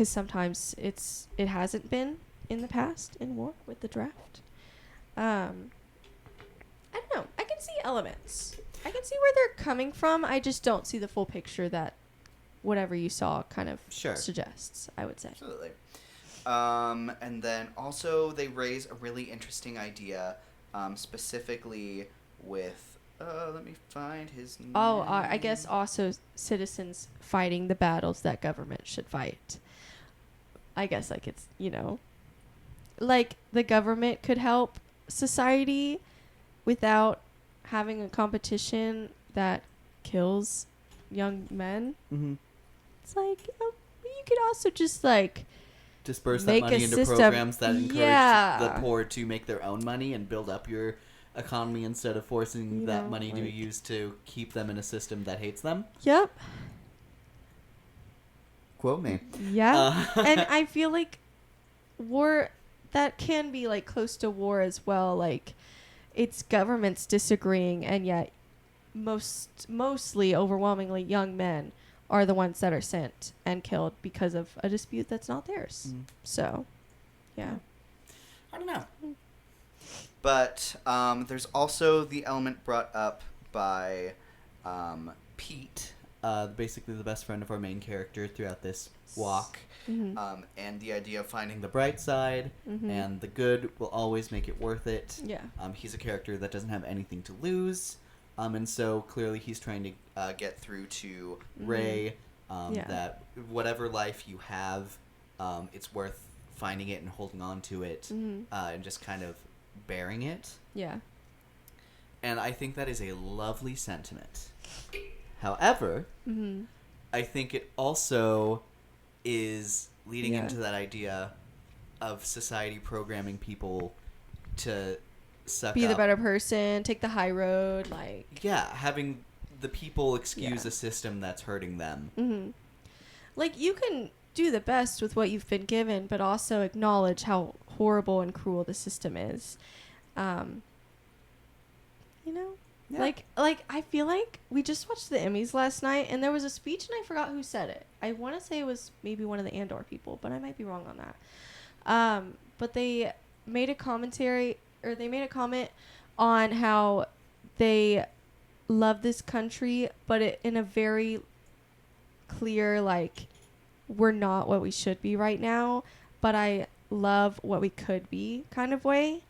sometimes it hasn't been in the past in war with the draft. I don't know. I can see elements. I can see where they're coming from. I just don't see the full picture that whatever you saw kind of suggests, I would say. Absolutely. And then also they raise a really interesting idea, specifically with Let me find his name. Oh, I guess also citizens fighting the battles that government should fight. I guess like it's, like the government could help society without having a competition that kills young men. Mm-hmm. It's like, you could also just like Disperse that make money a into system. programs that encourage Yeah. the poor to make their own money and build up your economy instead of forcing You that know, money to be like- used to keep them in a system that hates them. Yep. Quote me. Yeah. Uh, And I feel like war, that can be like close to war as well. Like it's governments disagreeing, and yet mostly overwhelmingly young men are the ones that are sent and killed because of a dispute that's not theirs. Mm. So, yeah. I don't know. But there's also the element brought up by Pete, basically the best friend of our main character throughout this walk, Mm-hmm. and the idea of finding the bright side Mm-hmm. and the good will always make it worth it. Yeah. He's a character that doesn't have anything to lose, and so clearly he's trying to get through to Ray Yeah. that whatever life you have, it's worth finding it and holding on to it, Mm-hmm. and just kind of bearing it. Yeah. And I think that is a lovely sentiment. However, Mm-hmm. I think it also is leading Yeah. into that idea of society programming people to suck Be the up. better person, take the high road, like. Yeah, having the people excuse Yeah. a system that's hurting them. Mm-hmm. Like, you can do the best with what you've been given, but also acknowledge how horrible and cruel the system is. Yeah. Like I feel like we just watched the Emmys last night, and there was a speech, and I forgot who said it. I want to say it was maybe one of the Andor people, but I might be wrong on that. But they made a commentary, or they made a comment on how they love this country, but it in a very clear, like, we're not what we should be right now, but I love what we could be kind of way.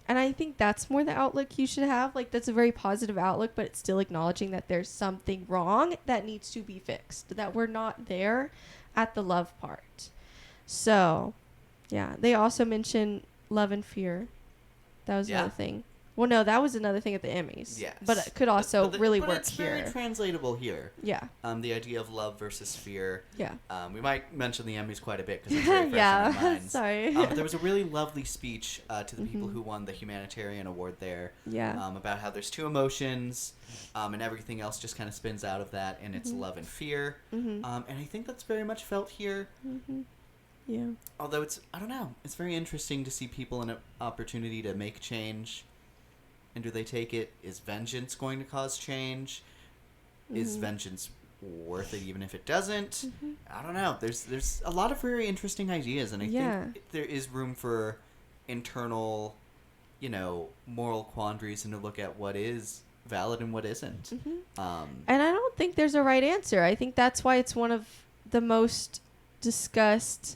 And I think that's more the outlook you should have. Like, that's a very positive outlook, but it's still acknowledging that there's something wrong that needs to be fixed, that we're not there at the love part. So, yeah. They also mentioned love and fear. That was Yeah. another thing. Well, no, that was another thing at the Emmys. Yes. But it could also really but work it's here. very translatable here. Yeah. The idea of love versus fear. Yeah. We might mention the Emmys quite a bit because it's very fresh in our Yeah. minds. Sorry. But there was a really lovely speech to the people Mhm. who won the humanitarian award there. Yeah. About how there's two emotions, and everything else just kind of spins out of that, and it's Mhm. love and fear. Mm-hmm. And I think that's very much felt here. Mm-hmm. Yeah. Although I don't know, it's very interesting to see people in an opportunity to make change. And do they take it? Is vengeance going to cause change? Is Mhm. vengeance worth it even if it doesn't? Mhm. I don't know. There's a lot of very interesting ideas, and I Yeah. think there is room for internal, moral quandaries and to look at what is valid and what isn't. Mhm. And I don't think there's a right answer. I think that's why it's one of the most discussed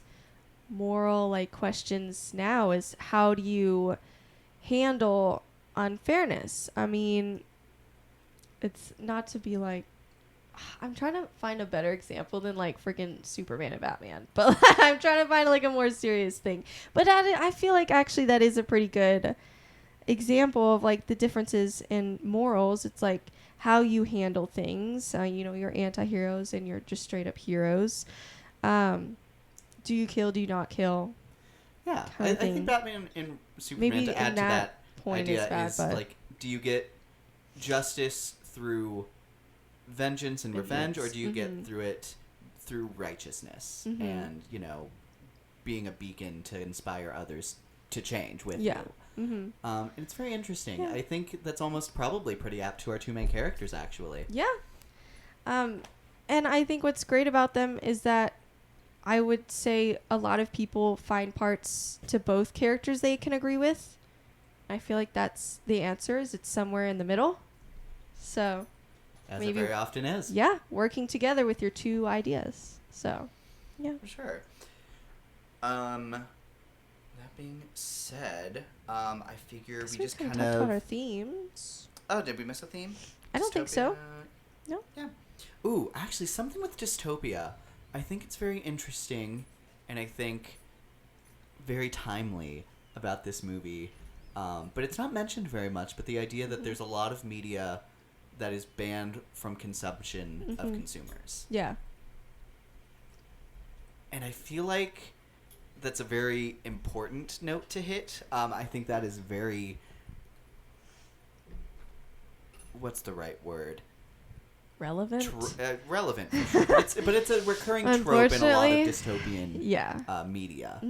moral questions now is how do you handle unfairness? I mean, it's not to be like, I'm trying to find a better example than freaking Superman and Batman, but I'm trying to find a more serious thing. But I feel like actually that is a pretty good example of the differences in morals. It's how you handle things. Your anti-heroes and your just straight up heroes. Do you kill? Do you not kill? Yeah, kind I of thing. think Batman and Superman, Maybe to add in to that that point idea is bad, is but do you get justice through vengeance and revenge, or do you Mhm. get through it through righteousness Mhm. and being a beacon to inspire others to change with Yeah. you? Mm-hmm. And it's very interesting. Yeah. I think that's almost probably pretty apt to our two main characters, actually. Yeah. And I think what's great about them is that I would say a lot of people find parts to both characters they can agree with. I feel like that's the answer, is it's somewhere in the middle. So, As maybe- it very often is. yeah, working together with your two ideas. So, yeah. For sure. That being said, I figure we just kind kind of talked about of our themes. Oh, did we miss a theme? I don't think so. Dystopia? No. Yeah. Ooh, actually, something with dystopia. I think it's very interesting, and I think very timely about this movie. But it's not mentioned very much. But the idea that there's a lot of media that is banned from consumption of consumers, Yeah. and I feel like that's a very important note to hit. I think that is very. What's the right word? Relevant. Relevant, for sure. But it's a recurring trope in a lot of dystopian Yeah. media.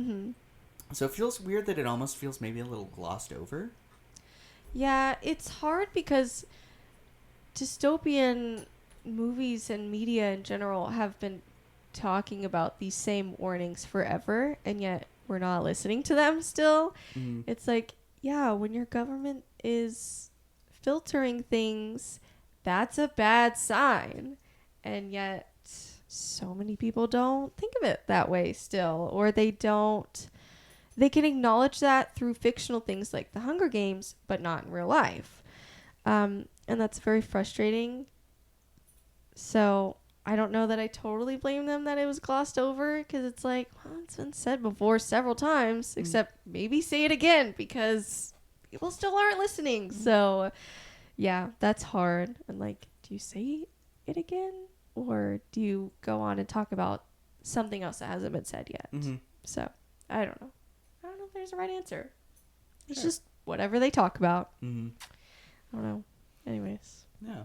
So it feels weird that it almost feels maybe a little glossed over. Yeah, it's hard because dystopian movies and media in general have been talking about these same warnings forever, and yet we're not listening to them still. It's like, yeah, when your government is filtering things, that's a bad sign. And yet so many people don't think of it that way still, or they can acknowledge that through fictional things like the Hunger Games, but not in real life. And that's very frustrating. So I don't know that I totally blame them that it was glossed over, because it's like, well, it's been said before several times, except maybe say it again because people still aren't listening. So yeah, that's hard. And like, do you say it again, or do you go on and talk about something else that hasn't been said yet? So I don't know. I don't know if there's a right answer. It's just whatever they talk about. I don't know. Anyways. Yeah.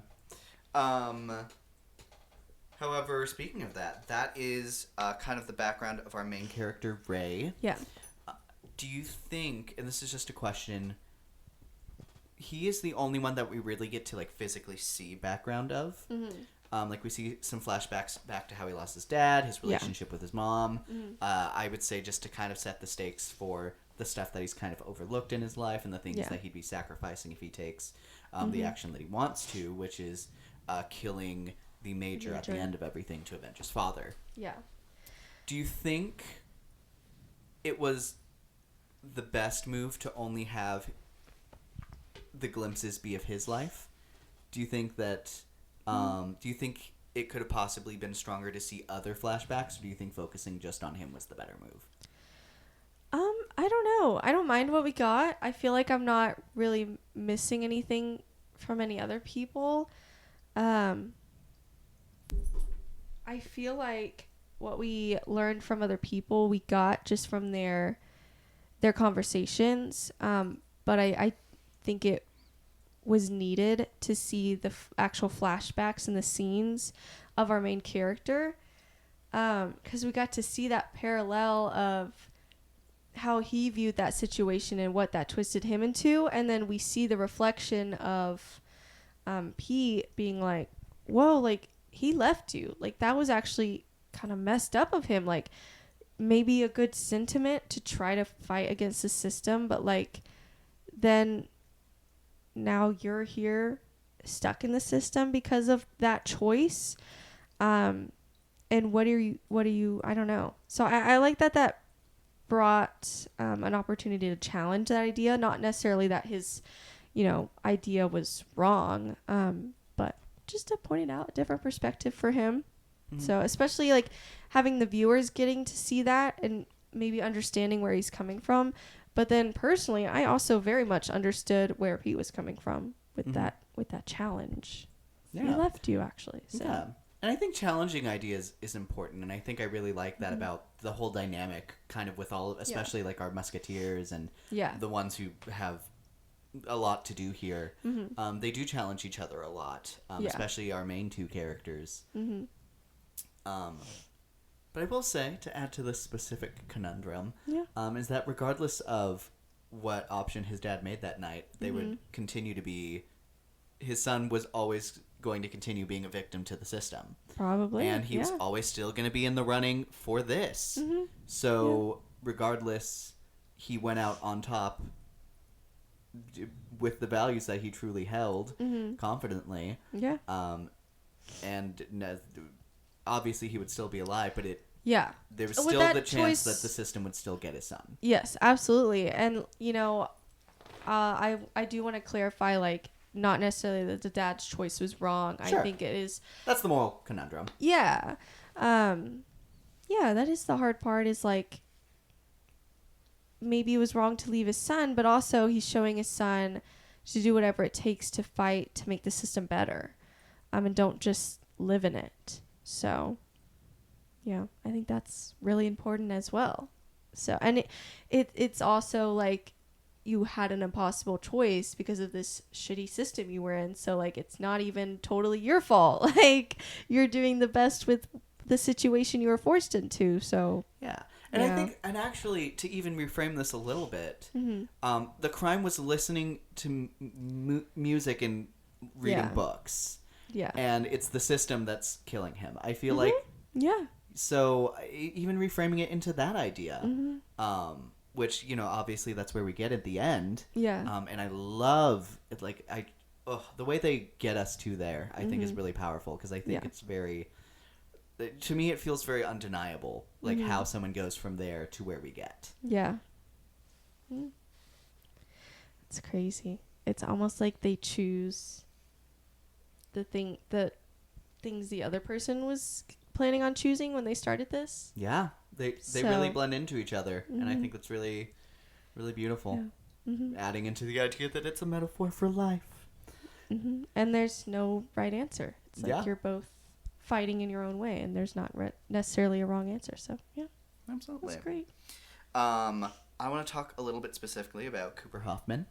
However, speaking of that, that is kind of the background of our main Character Ray. Yeah. Do you think, and this is just a question, he is the only one that we really get to like physically see background of? Like we see some flashbacks back to how he lost his dad, his relationship with his mom. I would say just to kind of set the stakes for the stuff that he's kind of overlooked in his life and the things that he'd be sacrificing if he takes the action that he wants to, which is killing the major at the end of everything to avenge his father. Yeah. Do you think it was the best move to only have the glimpses be of his life? Do you think that do you think it could have possibly been stronger to see other flashbacks, or do you think focusing just on him was the better move? I don't know. I don't mind what we got. I feel like I'm not really missing anything from any other people. I feel like what we learned from other people, we got just from their conversations. But I think it was needed to see the actual flashbacks and the scenes of our main character. Because we got to see that parallel of how he viewed that situation and what that twisted him into. And then we see the reflection of Pete being like, whoa, like, he left you. Like, that was actually kind of messed up of him. Like, maybe a good sentiment to try to fight against the system, but like, then now you're here stuck in the system because of that choice. And what are you, I don't know. So I like that brought an opportunity to challenge that idea, not necessarily that his, idea was wrong, but just to point it out, a different perspective for him. So especially like having the viewers getting to see that and maybe understanding where he's coming from. But then personally, I also very much understood where Pete was coming from with that challenge. Yeah. He left you, actually. So. Yeah. And I think challenging ideas is important, and I think I really like that about the whole dynamic, kind of with all, especially like our musketeers and the ones who have a lot to do here. They do challenge each other a lot, especially our main two characters. But I will say, to add to this specific conundrum, is that regardless of what option his dad made that night, they would continue to be, his son was always going to continue being a victim to the system. Probably. And he was always still going to be in the running for this. So regardless, he went out on top with the values that he truly held confidently. Yeah. And obviously he would still be alive, but there was With still that the chance choice- that the system would still get his son. Yes, absolutely. And, I do want to clarify, like, not necessarily that the dad's choice was wrong. Sure. I think it is. That's the moral conundrum. Yeah. Yeah, that is the hard part, is like, maybe it was wrong to leave his son, but also he's showing his son to do whatever it takes to fight to make the system better. And don't just live in it. So, yeah, I think that's really important as well. So, and it's also like, you had an impossible choice because of this shitty system you were in. So, like, it's not even totally your fault. Like, you're doing the best with the situation you were forced into. So, Yeah. And Yeah. I think, and actually, to even reframe this a little bit, mm-hmm. the crime was listening to music and reading Yeah. books. Yeah. And it's the system that's killing him. I feel Mhm. like, Yeah. so even reframing it into that idea, Mm-hmm. which, you know, obviously that's where we get at the end. Yeah. And I love it, like, the way they get us to there, I think is Mhm. really powerful, because I think Yeah. it's very, to me, it feels very undeniable, like how someone goes from there to where we get. Yeah. It's crazy. It's almost like they choose the things the other person was planning on choosing when they started this. Yeah, they So- really blend into each other, and I Mhm. think that's really, really beautiful. Yeah. Mm-hmm. Adding into the idea that it's a metaphor for life. Mm-hmm. And there's no right answer. It's like Yeah. you're both fighting in your own way, and there's not necessarily a wrong answer. So, yeah, Absolutely. that's great. I want to talk a little bit specifically about Cooper Hoffman.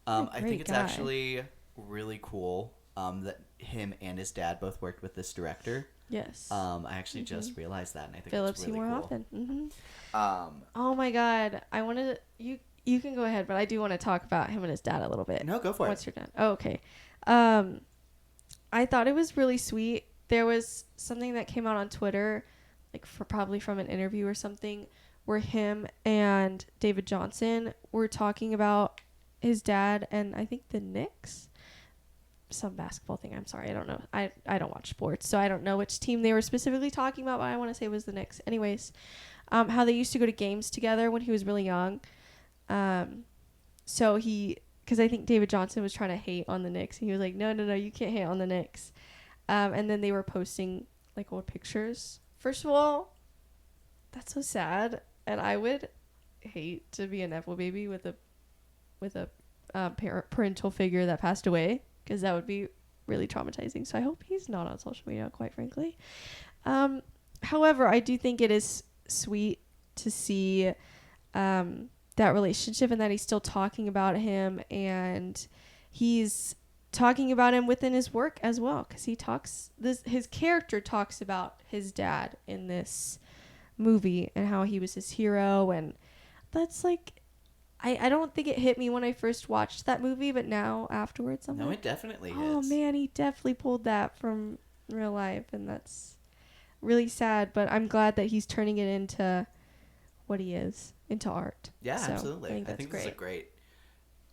I great think it's guy. actually really cool that him and his dad both worked with this director. Yes. I actually just realized that, and I think Philip it's really Seymour cool. Hoffman. Mm-hmm. Um, Oh my God, I wanted you can go ahead, but I do want to talk about him and his dad a little bit. no, go for Once it. you're done. Oh, okay. I thought it was really sweet. There was something that came out on Twitter, like probably from an interview or something, where him and David Johnson were talking about his dad and I think the Knicks. Some basketball thing. I'm sorry. I don't know. I don't watch sports, so I don't know which team they were specifically talking about, but I want to say it was the Knicks. Anyways, how they used to go to games together when he was really young. So because I think David Johnson was trying to hate on the Knicks. And he was like, no, you can't hate on the Knicks. And then they were posting like old pictures. First of all, that's so sad. And I would hate to be a Nepo baby with a parental figure that passed away, because that would be really traumatizing. So I hope he's not on social media, quite frankly. However, I do think it is sweet to see that relationship, and that he's still talking about him, and he's talking about him within his work as well, because his character talks about his dad in this movie and how he was his hero. And that's like, I don't think it hit me when I first watched that movie, but now afterwards I'm No, like, it definitely hits. oh man, he definitely pulled that from real life, and that's really sad. But I'm glad that he's turning it into what he is, into art. Yeah, So, absolutely. I think that's this is a great.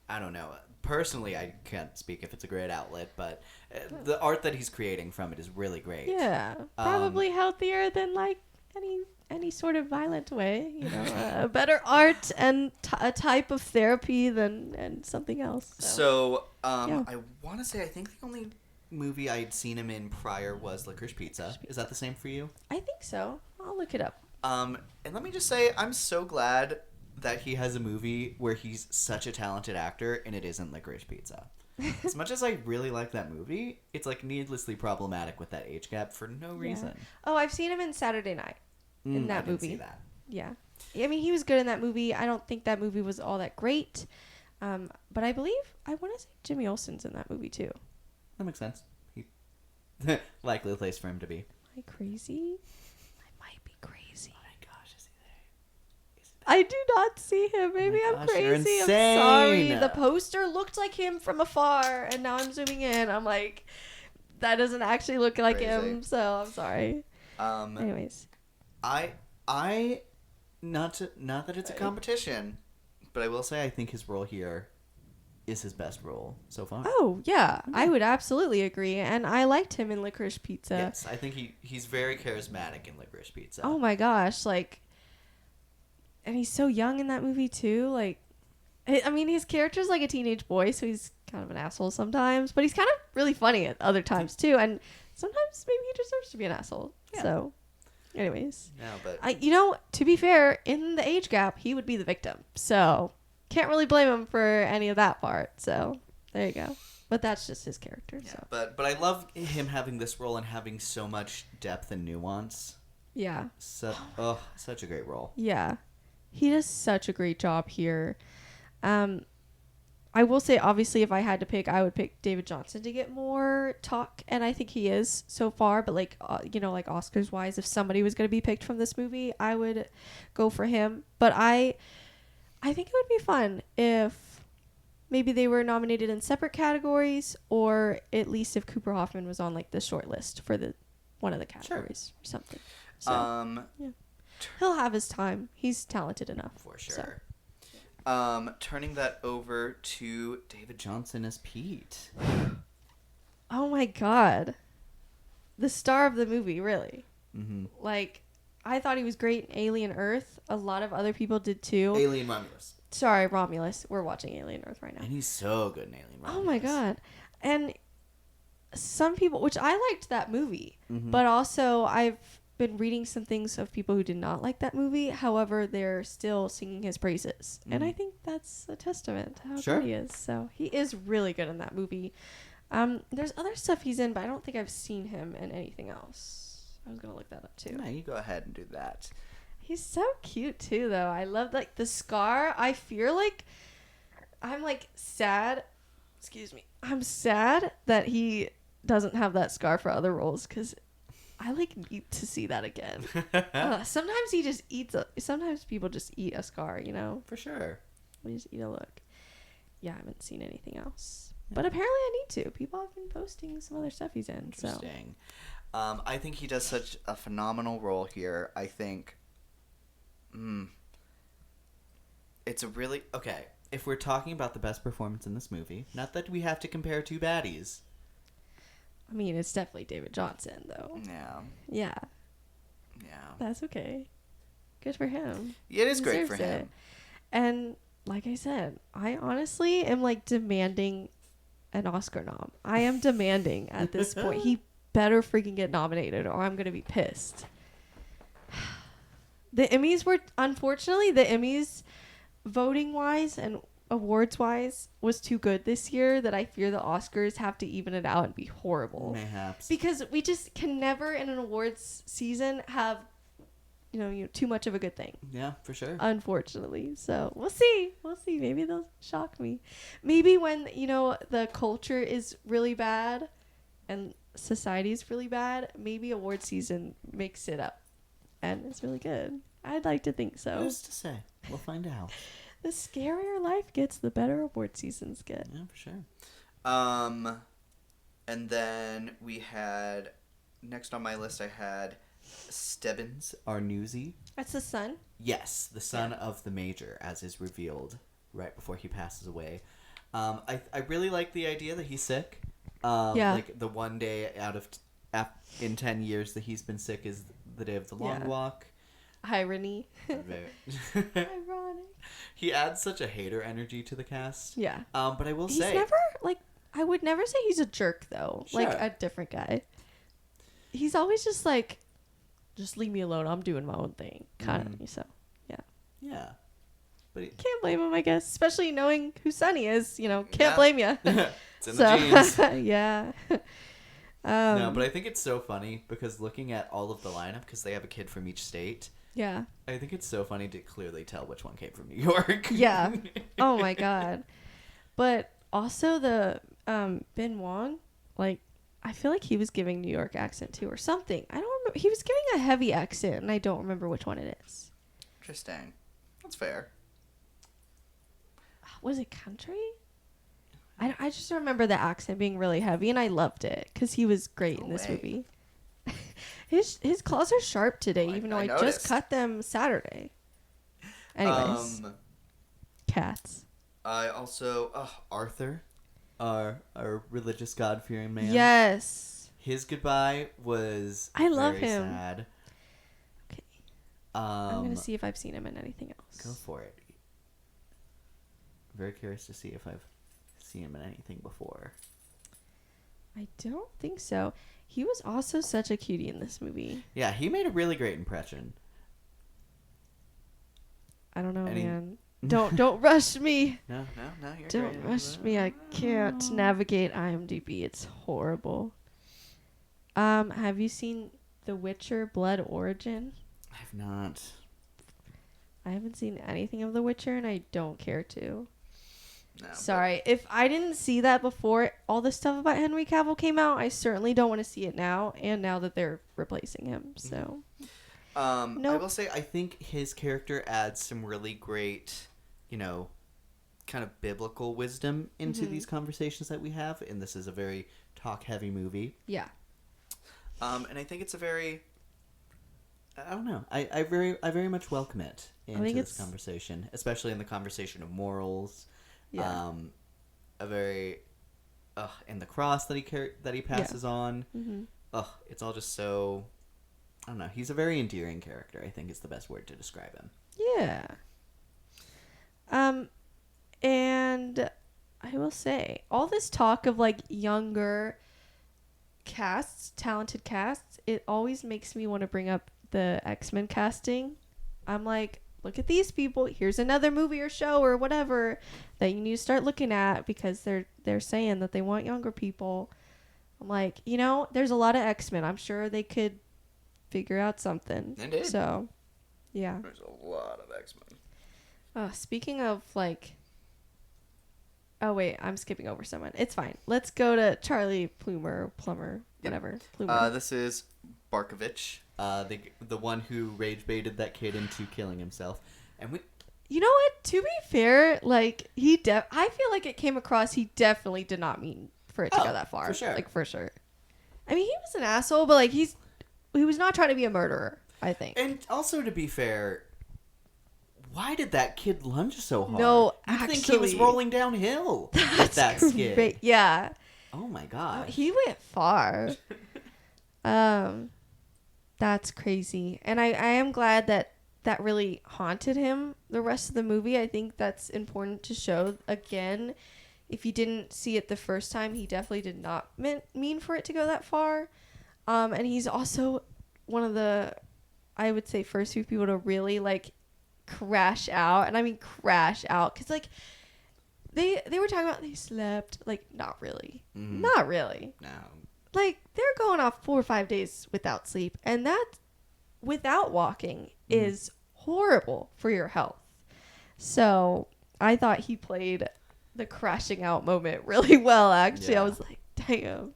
I don't know. Personally, I can't speak if it's a great outlet, but the art that he's creating from it is really great. Yeah, probably healthier than like any sort of violent way. You know, better art and a type of therapy than something else. So, Yeah. I want to say I think the only movie I'd seen him in prior was Licorice Pizza. Is that the same for you? I think so. I'll look it up. And let me just say, I'm so glad that he has a movie where he's such a talented actor and it isn't Licorice Pizza. As much as I really like that movie, it's like needlessly problematic with that age gap for no reason. Oh, I've seen him in Saturday Night. In that I didn't movie. see that. Yeah. I mean, he was good in that movie. I don't think that movie was all that great. But I want to say Jimmy Olsen's in that movie too. That makes sense. He likely the place for him to be. Am I crazy? I might be crazy. Oh my gosh, is he there? I do not see him. Maybe my I'm gosh, you're crazy. I'm insane. sorry. The poster looked like him from afar, and now I'm zooming in. I'm like, that doesn't actually look like Crazy. him. So I'm sorry. Anyways, I not that it's a competition, but I will say I think his role here is his best role so far. oh yeah, I would absolutely agree, and I liked him in Licorice Pizza. Yes, I think he's very charismatic in Licorice Pizza. Oh my gosh, like, and he's so young in that movie too. Like, I mean, his character's like a teenage boy, so he's kind of an asshole sometimes, but he's kind of really funny at other times too, and sometimes maybe he deserves to be an asshole. Yeah. So, anyways, No, but to be fair, in the age gap, he would be the victim, so can't really blame him for any of that part. So there you go. But that's just his character. yeah, So but I love him having this role and having so much depth and nuance. yeah, Such a great role. yeah, he does such a great job here. I will say, obviously, if I had to pick, I would pick David Johnson to get more talk, and I think he is so far. But like, like Oscars wise, if somebody was going to be picked from this movie, I would go for him. But I think it would be fun if maybe they were nominated in separate categories, or at least if Cooper Hoffman was on like the short list for one of the categories or something. So he'll have his time. He's talented enough For sure. so. Turning that over to David Johnson as Pete. Oh my god. The star of the movie, really. Mm-hmm. Like, I thought he was great in Alien Earth. A lot of other people did too. Alien Romulus. Sorry, Romulus. We're watching Alien Earth right now. And he's so good in Alien Romulus. Oh my god. And some people, which I liked that movie, Mhm. but also I've been reading some things of people who did not like that movie. However, they're still singing his praises. And I think that's a testament to how Sure. good he is. So he is really good in that movie. There's other stuff he's in, but I don't think I've seen him in anything else. I was going to look that up too. Yeah, you go ahead and do that. He's so cute too, though. I love like the scar. I feel like I'm like sad. Excuse me. I'm sad that he doesn't have that scar for other roles because I like need to see that again. Sometimes he just eats. Sometimes people just eat a scar. You know, For sure. we just eat a look. Yeah, I haven't seen anything else, but apparently I need to. People have been posting some other stuff he's in. So Interesting. I think he does such a phenomenal role here. I think it's a really... Okay, if we're talking about the best performance in this movie, not that we have to compare two baddies. I mean, it's definitely David Johnson, though. Yeah. Yeah, Yeah. that's okay. Good for him. It is great for Deserves him. it. And like I said, I honestly am like demanding an Oscar nom. I am demanding at this point. He better freaking get nominated or I'm going to be pissed. The Emmys were, unfortunately, the Emmys voting wise and awards wise was too good this year that I fear the Oscars have to even it out and be horrible. Mayhaps. Because we just can never in an awards season have too much of a good thing, Yeah, for sure. unfortunately. So we'll see. Maybe they'll shock me. Maybe when the culture is really bad and society is really bad, maybe award season makes it up and it's really good. I'd like to think so. Who's to say? We'll find out. The scarier life gets, the better award seasons get. Yeah, for sure. And then we had... Next on my list, I had Stebbins Arnouzi. That's the son. Yes, the son of the Major, as is revealed right before he passes away. I really like the idea that he's sick. Yeah. Like, the one day out of... in 10 years that he's been sick is the day of the long Yeah. walk. Irony. Ironic. He adds such a hater energy to the cast. Yeah. But I will He's say... never, I would never say he's a jerk, though. Sure. Like, a different guy. He's always just like, just leave me alone. I'm doing my own thing. Kind of. So, yeah. Yeah. But he... Can't blame him, I guess. Especially knowing who Sonny is. Can't Yeah. blame you. It's in the genes. Yeah. No, but I think it's so funny because looking at all of the lineup, because they have a kid from each state, Yeah. I think it's so funny to clearly tell which one came from New York. Yeah. Oh, my God. But also the Ben Wong, I feel like he was giving New York accent too or something. I don't remember. He was giving a heavy accent, and I don't remember which one it is. Interesting. That's fair. Was it country? I just remember the accent being really heavy, and I loved it because he was great in this way. movie. His claws are sharp today, Oh, even though I I noticed. just cut them Saturday. Anyways, cats. I also Arthur, our religious God-fearing man. Yes. His goodbye was I love very him. sad. Okay. I'm gonna see if I've seen him in anything else. Go for it. very curious to see if I've seen him in anything before. I don't think so. He was also such a cutie in this movie. Yeah, he made a really great impression. I don't know, Any- man. Don't rush me. No, you're Don't great. rush me. I can't navigate IMDb. It's horrible. Have you seen The Witcher: Blood Origin? I have not. I haven't seen anything of The Witcher, and I don't care to. No, Sorry. If I didn't see that before all the stuff about Henry Cavill came out, I certainly don't want to see it now, and now that they're replacing him. So, I Nope. will say I think his character adds some really great, kind of biblical wisdom into these conversations that we have, and this is a very talk-heavy movie. yeah. And I think it's a very, I don't know, I very much welcome it into think this it's- conversation, especially in the conversation of morals. Yeah. A very, and the cross that he passes on. Mm-hmm. It's all just so, I don't know. He's a very endearing character. I think is the best word to describe him. Yeah. And I will say, all this talk of like younger casts, talented casts, it always makes me want to bring up the X-Men casting. I'm like, look at these people. Here's another movie or show or whatever that you need to start looking at because they're saying that they want younger people. I'm like, there's a lot of X-Men. I'm sure they could figure out something. They did. So, yeah. There's a lot of X-Men. Speaking of like, oh wait, I'm skipping over someone. It's fine. Let's go to Charlie Plummer, whatever. Plumer. This is Barkovich, the one who rage baited that kid into killing himself, and we. You know what? To be fair, like I feel like it came across. He definitely did not mean for it to go that far. for sure. Like for sure. I mean, he was an asshole, but like he was not trying to be a murderer. I think. And also, to be fair, why did that kid lunge so hard? No, You'd think he was actually- rolling downhill with that skid. Great. Yeah. Oh my god. He went far. That's crazy. And I am glad that really haunted him the rest of the movie. I think that's important to show. Again, if you didn't see it the first time, he definitely did not mean for it to go that far. And he's also one of the, I would say, first few people to really like crash out. And I mean crash out. Because like they were talking about they slept. Like not really. Mhm. Not really. No. Like they're going off 4 or 5 days without sleep, and that without walking is horrible for your health. So I thought he played the crashing out moment really well. Actually, I Yeah. was like, damn.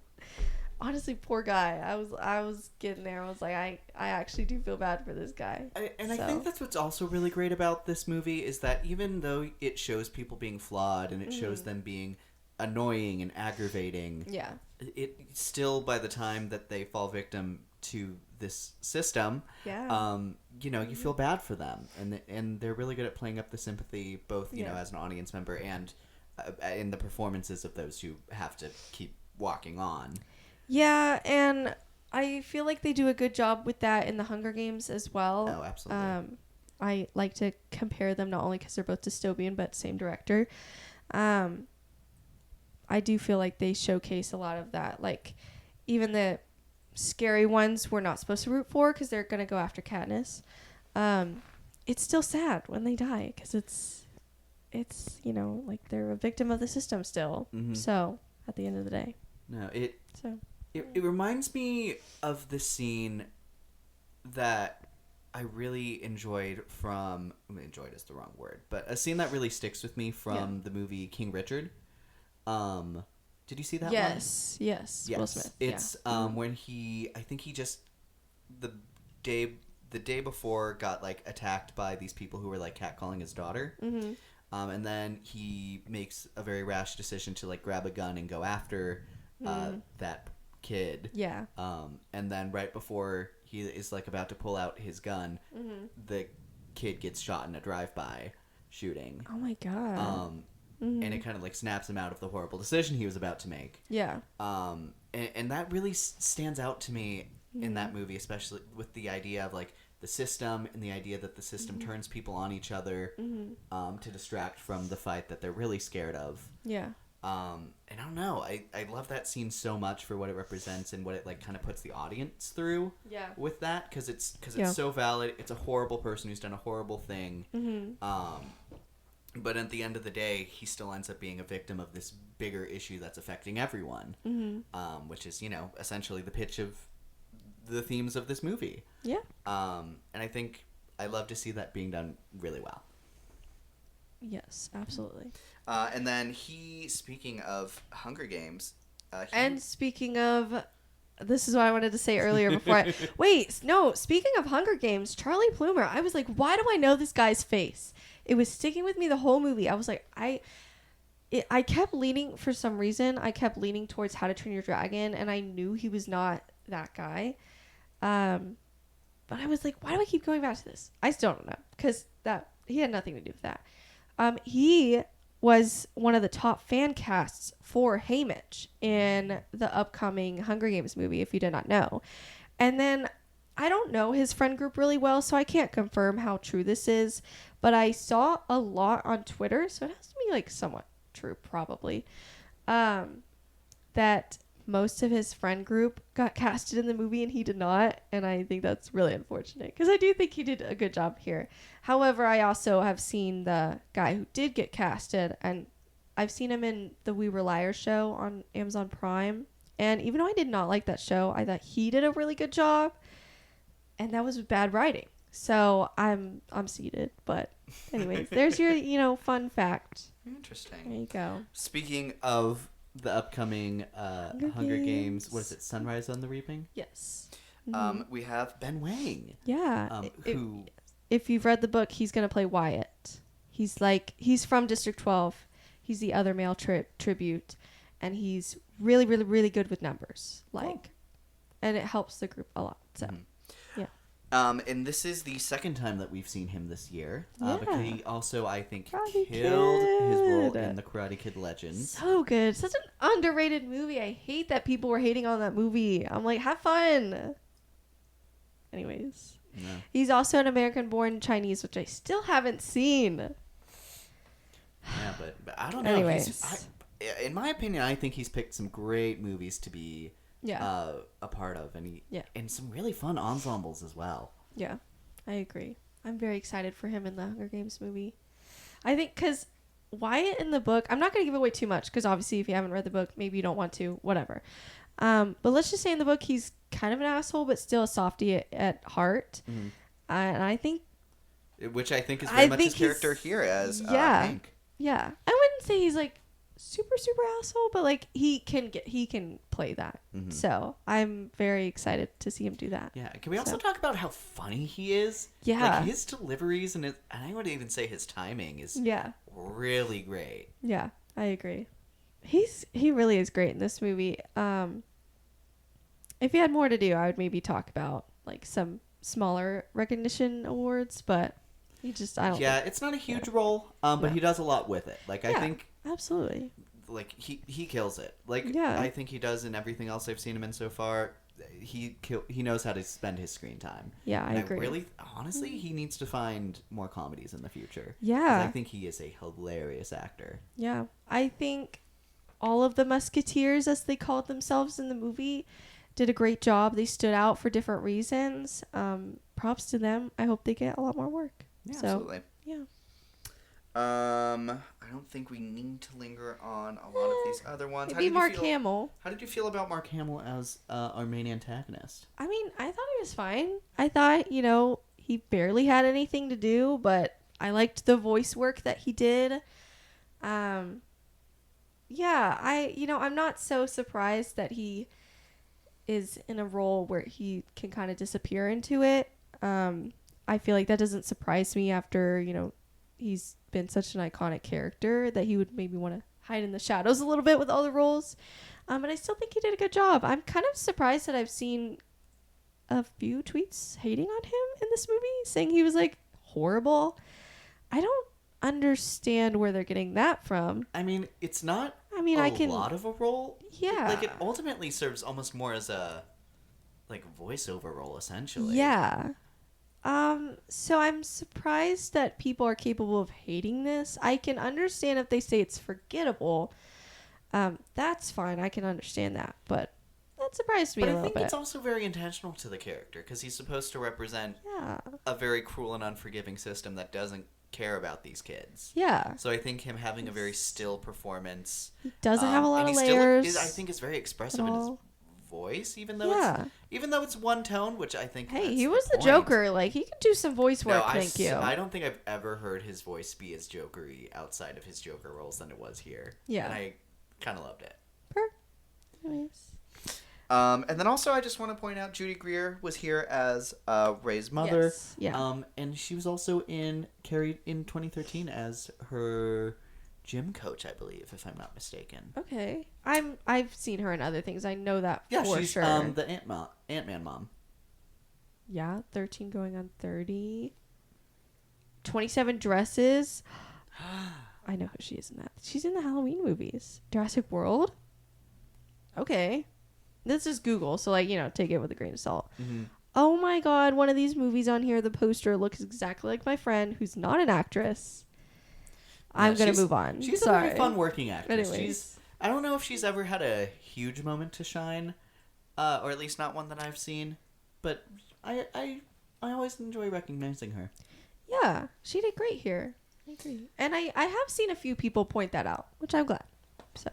Honestly, poor guy. I was getting there. I was like, I actually do feel bad for this guy. I So- think that's what's also really great about this movie is that even though it shows people being flawed and it shows them being annoying and aggravating, Yeah. it still, by the time that they fall victim to this system, Yeah. you feel bad for them, and they're really good at playing up the sympathy, both Yeah. as an audience member and in the performances of those who have to keep walking on. Yeah, and I feel like they do a good job with that in the Hunger Games as well. Oh, absolutely. I like to compare them not only because they're both dystopian, but same director. I do feel like they showcase a lot of that. Like, even the scary ones we're not supposed to root for because they're going to go after Katniss. It's still sad when they die because it's like they're a victim of the system still. Mhm. So, at the end of the day. No, it So, reminds me of the scene that I really enjoyed from. Enjoyed is the wrong word, but a scene that really sticks with me from the movie King Richard. Did you see that one? yes. Yes. Will Smith. It's when I think he just the day before got like attacked by these people who were like catcalling his daughter. Mm-hmm. And then he makes a very rash decision to like grab a gun and go after that kid. Yeah. And then right before he is like about to pull out his gun, the kid gets shot in a drive-by shooting. Oh my god. And it kind of like snaps him out of the horrible decision he was about to make. Yeah. And that really stands out to me in that movie, especially with the idea of like the system and the idea that the system turns people on each other to distract from the fight that they're really scared of. Yeah. And I don't know, I love that scene so much for what it represents and what it like kind of puts the audience through. Yeah. With that, because it's Yeah. so valid. It's a horrible person who's done a horrible thing. But at the end of the day, he still ends up being a victim of this bigger issue that's affecting everyone. Which is, you know, essentially the pitch of the themes of this movie. Yeah. And I think I love to see that being done really well. Yes, absolutely. And then speaking of Hunger Games, And speaking of, this is what I wanted to say earlier before I... Wait, no, speaking of Hunger Games, Charlie Plummer, I was like, why do I know this guy's face? It was sticking with me the whole movie. I was like, I kept leaning, for some reason, I kept leaning towards How to Train Your Dragon, and I knew he was not that guy. But I was like, why do I keep going back to this? I still don't know, because he had nothing to do with that. He was one of the top fan casts for Haymitch in the upcoming Hunger Games movie, if you did not know. And then I don't know his friend group really well, so I can't confirm how true this is, but I saw a lot on Twitter, so it has to be like somewhat true probably, that most of his friend group got casted in the movie and he did not, and I think that's really unfortunate because I do think he did a good job here. However, I also have seen the guy who did get casted, and I've seen him in the We Were Liars show on Amazon Prime, and even though I did not like that show, I thought he did a really good job, and that was bad writing. So I'm seated, but anyways, there's your fun fact. Interesting. There you go. Speaking of the upcoming Hunger Games, what is it, Sunrise on the Reaping? Yes. We have Ben Wang. Yeah. Who... If you've read the book, he's going to play Wyatt. He's from District 12. He's the other male tribute, and he's really, really, really good with numbers. And it helps the group a lot. So, yeah. And this is the second time that we've seen him this year. Because he also, I think, Karate killed his role Kid. in the Karate Kid Legends. So good. Such an underrated movie. I hate that people were hating on that movie. I'm like, have fun. Anyways. No. He's also an American-born Chinese, which I still haven't seen. Yeah, but I don't know. Anyways. In my opinion, I think he's picked some great movies to be Yeah. a part of, and some really fun ensembles as well. Yeah, I agree. I'm very excited for him in the Hunger Games movie. I think because Wyatt in the book, I'm not going to give away too much because obviously if you haven't read the book, maybe you don't want to, whatever. But let's just say in the book, he's kind of an asshole, but still a softie at heart. Mm-hmm. And I think... Which I think is very much his character here as Hank. Yeah. I wouldn't say he's like super, super asshole, but like he can play that. Mm-hmm. So I'm very excited to see him do that. Yeah. Can we also talk about how funny he is? Yeah. Like his deliveries and I would even say his timing is really great. Yeah, I agree. He really is great in this movie. If he had more to do, I would maybe talk about like some smaller recognition awards, but I don't. Yeah, it's not a huge role, but he does a lot with it. Like I think absolutely. Like he kills it. Like I think he does in everything else I've seen him in so far. He knows how to spend his screen time. Yeah, I agree. Really, honestly, he needs to find more comedies in the future. Yeah, 'cause I think he is a hilarious actor. Yeah, I think all of the Musketeers, as they called themselves in the movie, did a great job. They stood out for different reasons. Props to them. I hope they get a lot more work. Yeah, so, absolutely. Yeah. I don't think we need to linger on a lot of these other ones. Maybe Mark Hamill. How did you feel about Mark Hamill as our main antagonist? I mean, I thought he was fine. I thought, he barely had anything to do, but I liked the voice work that he did. Yeah, I'm not so surprised that he is in a role where he can kind of disappear into it. I feel like that doesn't surprise me after, he's been such an iconic character that he would maybe want to hide in the shadows a little bit with all the roles. But I still think he did a good job. I'm kind of surprised that I've seen a few tweets hating on him in this movie, saying he was like horrible. I don't understand where they're getting that from. I mean, it's not a lot of a role. Yeah. Like, it ultimately serves almost more as a, voiceover role, essentially. Yeah. So I'm surprised that people are capable of hating this. I can understand if they say it's forgettable. That's fine. I can understand that, but that surprised me But a I little think bit. it's also very intentional to the character because he's supposed to represent Yeah. a very cruel and unforgiving system that doesn't care about these kids. Yeah. So I think him having a very still performance He doesn't have a lot and of he still layers. I think is very expressive at in his all. voice, even though Yeah. it's one tone, which I think. Hey, that's he was the point. Joker. Like, he can do some voice No, work. Thank you. I don't think I've ever heard his voice be as Joker-y outside of his Joker roles than it was here. Yeah. And I kind of loved it. Nice. And then also, I just want to point out Judy Greer was here as Ray's mother. Yes. Yeah. And she was also in 2013 as her gym coach, I believe, if I'm not mistaken. Okay. I've seen her in other things. I know that Yeah, for she's sure. the Ant-Man mom. Yeah, 13 going on 30. 27 dresses. I know who she is in that. She's in the Halloween movies. Jurassic World. Okay. This is Google, so take it with a grain of salt. Mm-hmm. Oh my god, one of these movies on here, the poster looks exactly like my friend who's not an actress. I'm going to move on. She's Sorry. a very fun working actress. Anyways. I don't know if she's ever had a huge moment to shine, or at least not one that I've seen, but I always enjoy recognizing her. Yeah, she did great here. I agree. And I have seen a few people point that out, which I'm glad. So,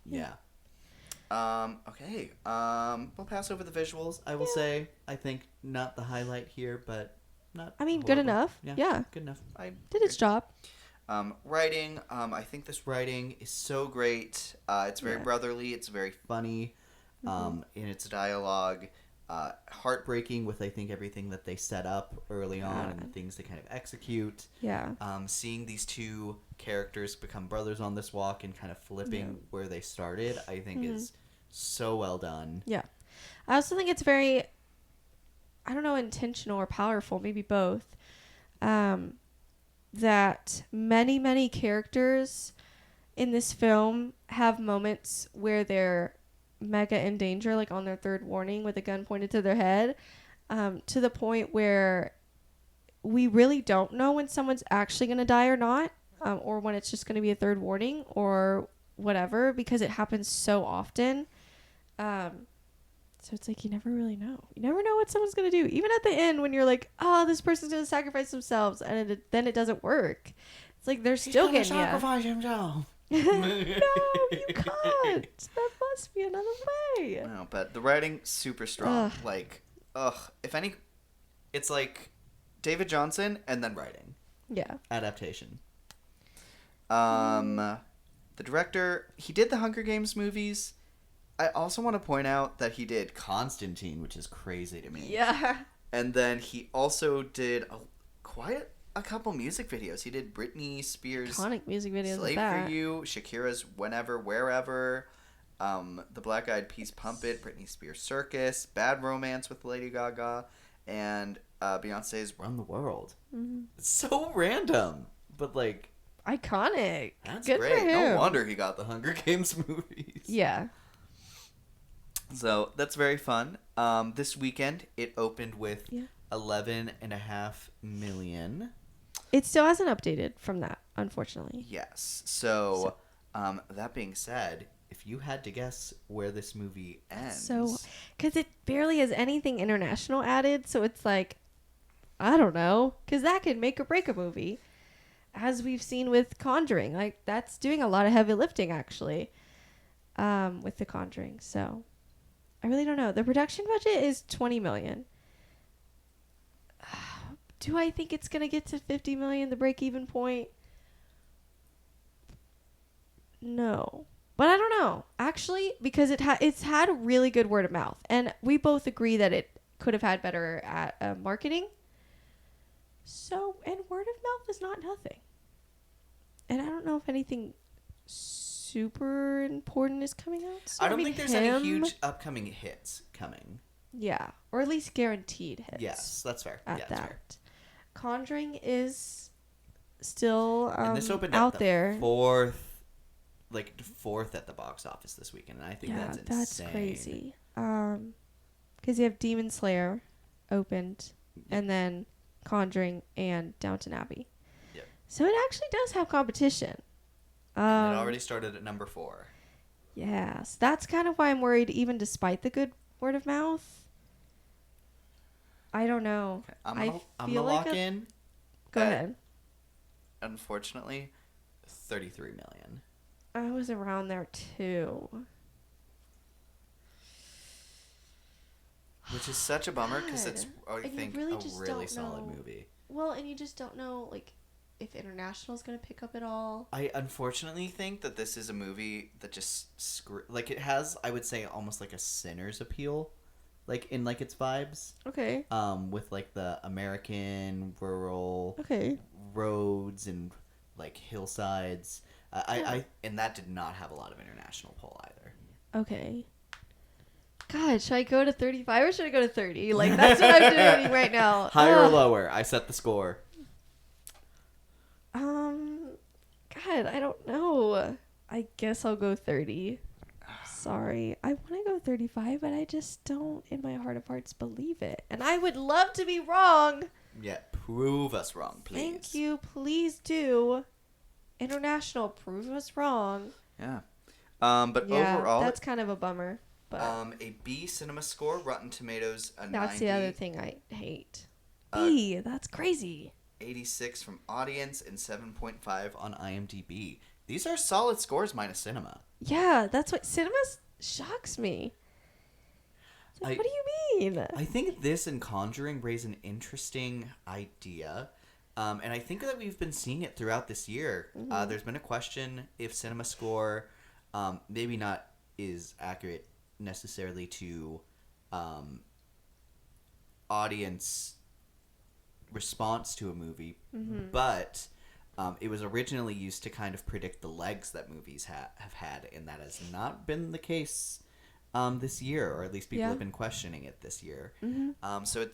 Yeah. Okay. We'll pass over the visuals. I will say, I think not the highlight here, but not. I mean, good horrible. enough. Yeah. Good enough. I Did its job. Writing. I think this writing is so great. It's very Yeah. brotherly. It's very funny, in its dialogue. Heartbreaking with I think everything that they set up early on and the things they kind of execute. Yeah. Seeing these two characters become brothers on this walk and kind of flipping where they started, I think is so well done. Yeah. I also think it's very, I don't know, intentional or powerful, maybe both. That many characters in this film have moments where they're mega in danger, like on their third warning with a gun pointed to their head, to the point where we really don't know when someone's actually going to die or not, or when it's just going to be a third warning or whatever, because it happens so often. So it's like you never really know. You never know what someone's going to do. Even at the end when you're like, oh, this person's going to sacrifice themselves, and then it doesn't work. It's like they're still getting you. sacrifice himself. No, you can't. That must be another way. No, but the writing super strong. Ugh. If any, it's like David Johnson and then writing. Yeah. Adaptation. The director, he did the Hunger Games movies. I also want to point out that he did Constantine, which is crazy to me. Yeah. And then he also did quite a couple music videos. He did Britney Spears' Iconic music videos Slave like that. for You, Shakira's Whenever, Wherever, the Black Eyed Peas Pump It, Britney Spears Circus, Bad Romance with Lady Gaga, and Beyonce's Run the World. Mm-hmm. It's so random, but like Iconic. that's Good great. for him. No wonder he got the Hunger Games movies. Yeah. So that's very fun. This weekend, It opened with Yeah. 11.5 million. It still hasn't updated from that, unfortunately. yes. So that being said, if you had to guess where this movie ends, So, because it barely has anything international added, so it's like, I don't know, because that could make or break a movie, as we've seen with Conjuring. Like, that's doing a lot of heavy lifting, actually, with The Conjuring. So, I really don't know. The production budget is $20 million. Do I think it's gonna get to $50 million, the break-even point? No. But I don't know, actually, because it's had really good word of mouth, and we both agree that it could have had better at marketing. So, and word of mouth is not nothing. And I don't know if anything super important is coming out. So, I don't mean, think there's him, any huge upcoming hits coming. Yeah, or at least guaranteed hits. Yes, that's fair. At Yeah, that. that's fair. Conjuring is still And this opened out at the there. fourth at the box office this weekend, and I think Yeah, that's insane. that's crazy. Because you have Demon Slayer opened, and then Conjuring, and Downton Abbey. Yep. So it actually does have competition. It already started at number 4. Yes, that's kind of why I'm worried, even despite the good word of mouth. I don't know. I'm I gonna feel like lock a- in. Go ahead. Unfortunately, 33 million. I was around there too. Which is such a bummer because it's, I And you think, really a just really don't solid know. movie. Well, and you just don't know, like, if international is going to pick up at all. I unfortunately think that this is a movie that just like it has, I would say, almost like a Sinners appeal, like in like its vibes. Okay. With like the American rural Okay. roads and like hillsides. I Yeah. and that did not have a lot of international pull either. Okay. God, should I go to 35 or should I go to 30? Like, that's what I'm doing right now. Higher or Ugh. lower? I set the score. God, I don't know. I guess I'll go 30. Sorry. I want to go 35, but I just don't, in my heart of hearts, believe it. And I would love to be wrong. Yeah, prove us wrong, please. Thank you. Please do. International, prove us wrong. Yeah. But Yeah, overall, that's kind of a bummer. But a B cinema score, Rotten Tomatoes a that's 90, the other thing I hate. Uh, B, that's crazy. 86 from audience, and 7.5 on IMDb. These are solid scores minus cinema. Yeah, that's what cinema shocks me. It's like, I- what do you mean? I think this and Conjuring raise an interesting idea. And I think that we've been seeing it throughout this year. There's been a question if cinema score maybe not is accurate necessarily to audience response to a movie, but it was originally used to kind of predict the legs that movies have had, and that has not been the case this year, or at least people Yeah. have been questioning it this year. So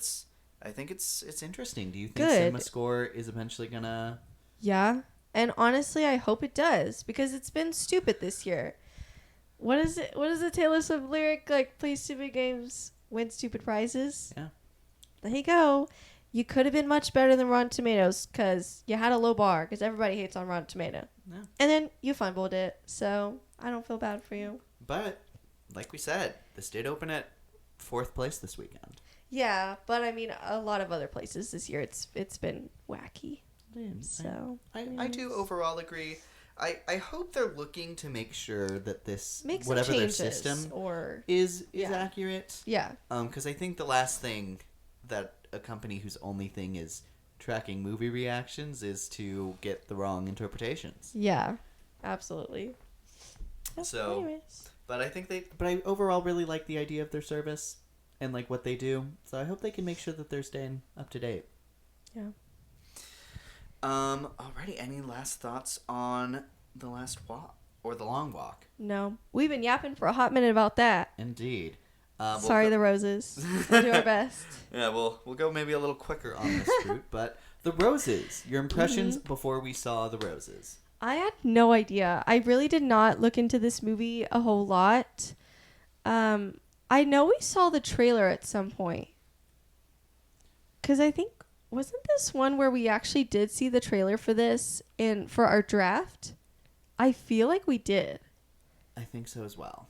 I think it's interesting. Do you think Good. cinema score is eventually gonna? Yeah. And honestly, I hope it does because it's been stupid this year. What is it? What is the Taylor Swift lyric? Like, play stupid games, win stupid prizes. Yeah. There you go. You could have been much better than Rotten Tomatoes because you had a low bar because everybody hates on Rotten Tomato. Yeah. And then you fumbled it, so I don't feel bad for you. But like we said, this did open at 4th place this weekend. Yeah, but I mean, a lot of other places this year, it's been wacky. So I do overall agree. I hope they're looking to make sure that this make some whatever their changes system or is Yeah. accurate. yeah. Because I think the last thing that a company whose only thing is tracking movie reactions is to get the wrong interpretations. Yeah, absolutely. So- anyways. But I think but I overall really like the idea of their service and like what they do. So I hope they can make sure that they're staying up to date. Yeah. Alrighty, any last thoughts on The Last Walk or The Long Walk? No, we've been yapping for a hot minute about that. Indeed. Sorry, the roses. We'll do our best. Yeah, we'll go maybe a little quicker on this route, but The Roses. Your impressions before we saw The Roses. I had no idea. I really did not look into this movie a whole lot. I know we saw the trailer at some point. Because I think, wasn't this one where we actually did see the trailer for this for our draft? I feel like we did. I think so as well.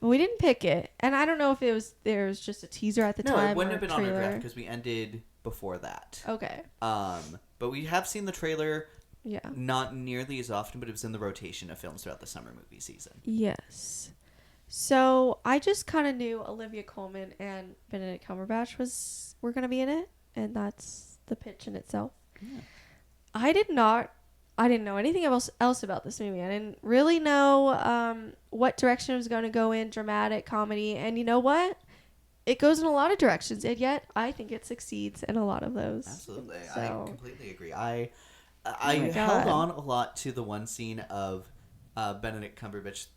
We didn't pick it. And I don't know if there was just a teaser at the No, time. it wouldn't or have been a on our trailer. draft because we ended before that. Okay. But we have seen the trailer Yeah. not nearly as often, but it was in the rotation of films throughout the summer movie season. Yes. So I just kind of knew Olivia Colman and Benedict Cumberbatch were going to be in it, and that's the pitch in itself. Yeah. I didn't know anything else about this movie. I didn't really know what direction it was going to go in, dramatic, comedy, and you know what? It goes in a lot of directions, and yet I think it succeeds in a lot of those. Absolutely. So- I completely agree. I my held God. on a lot to the one scene of Benedict Cumberbatch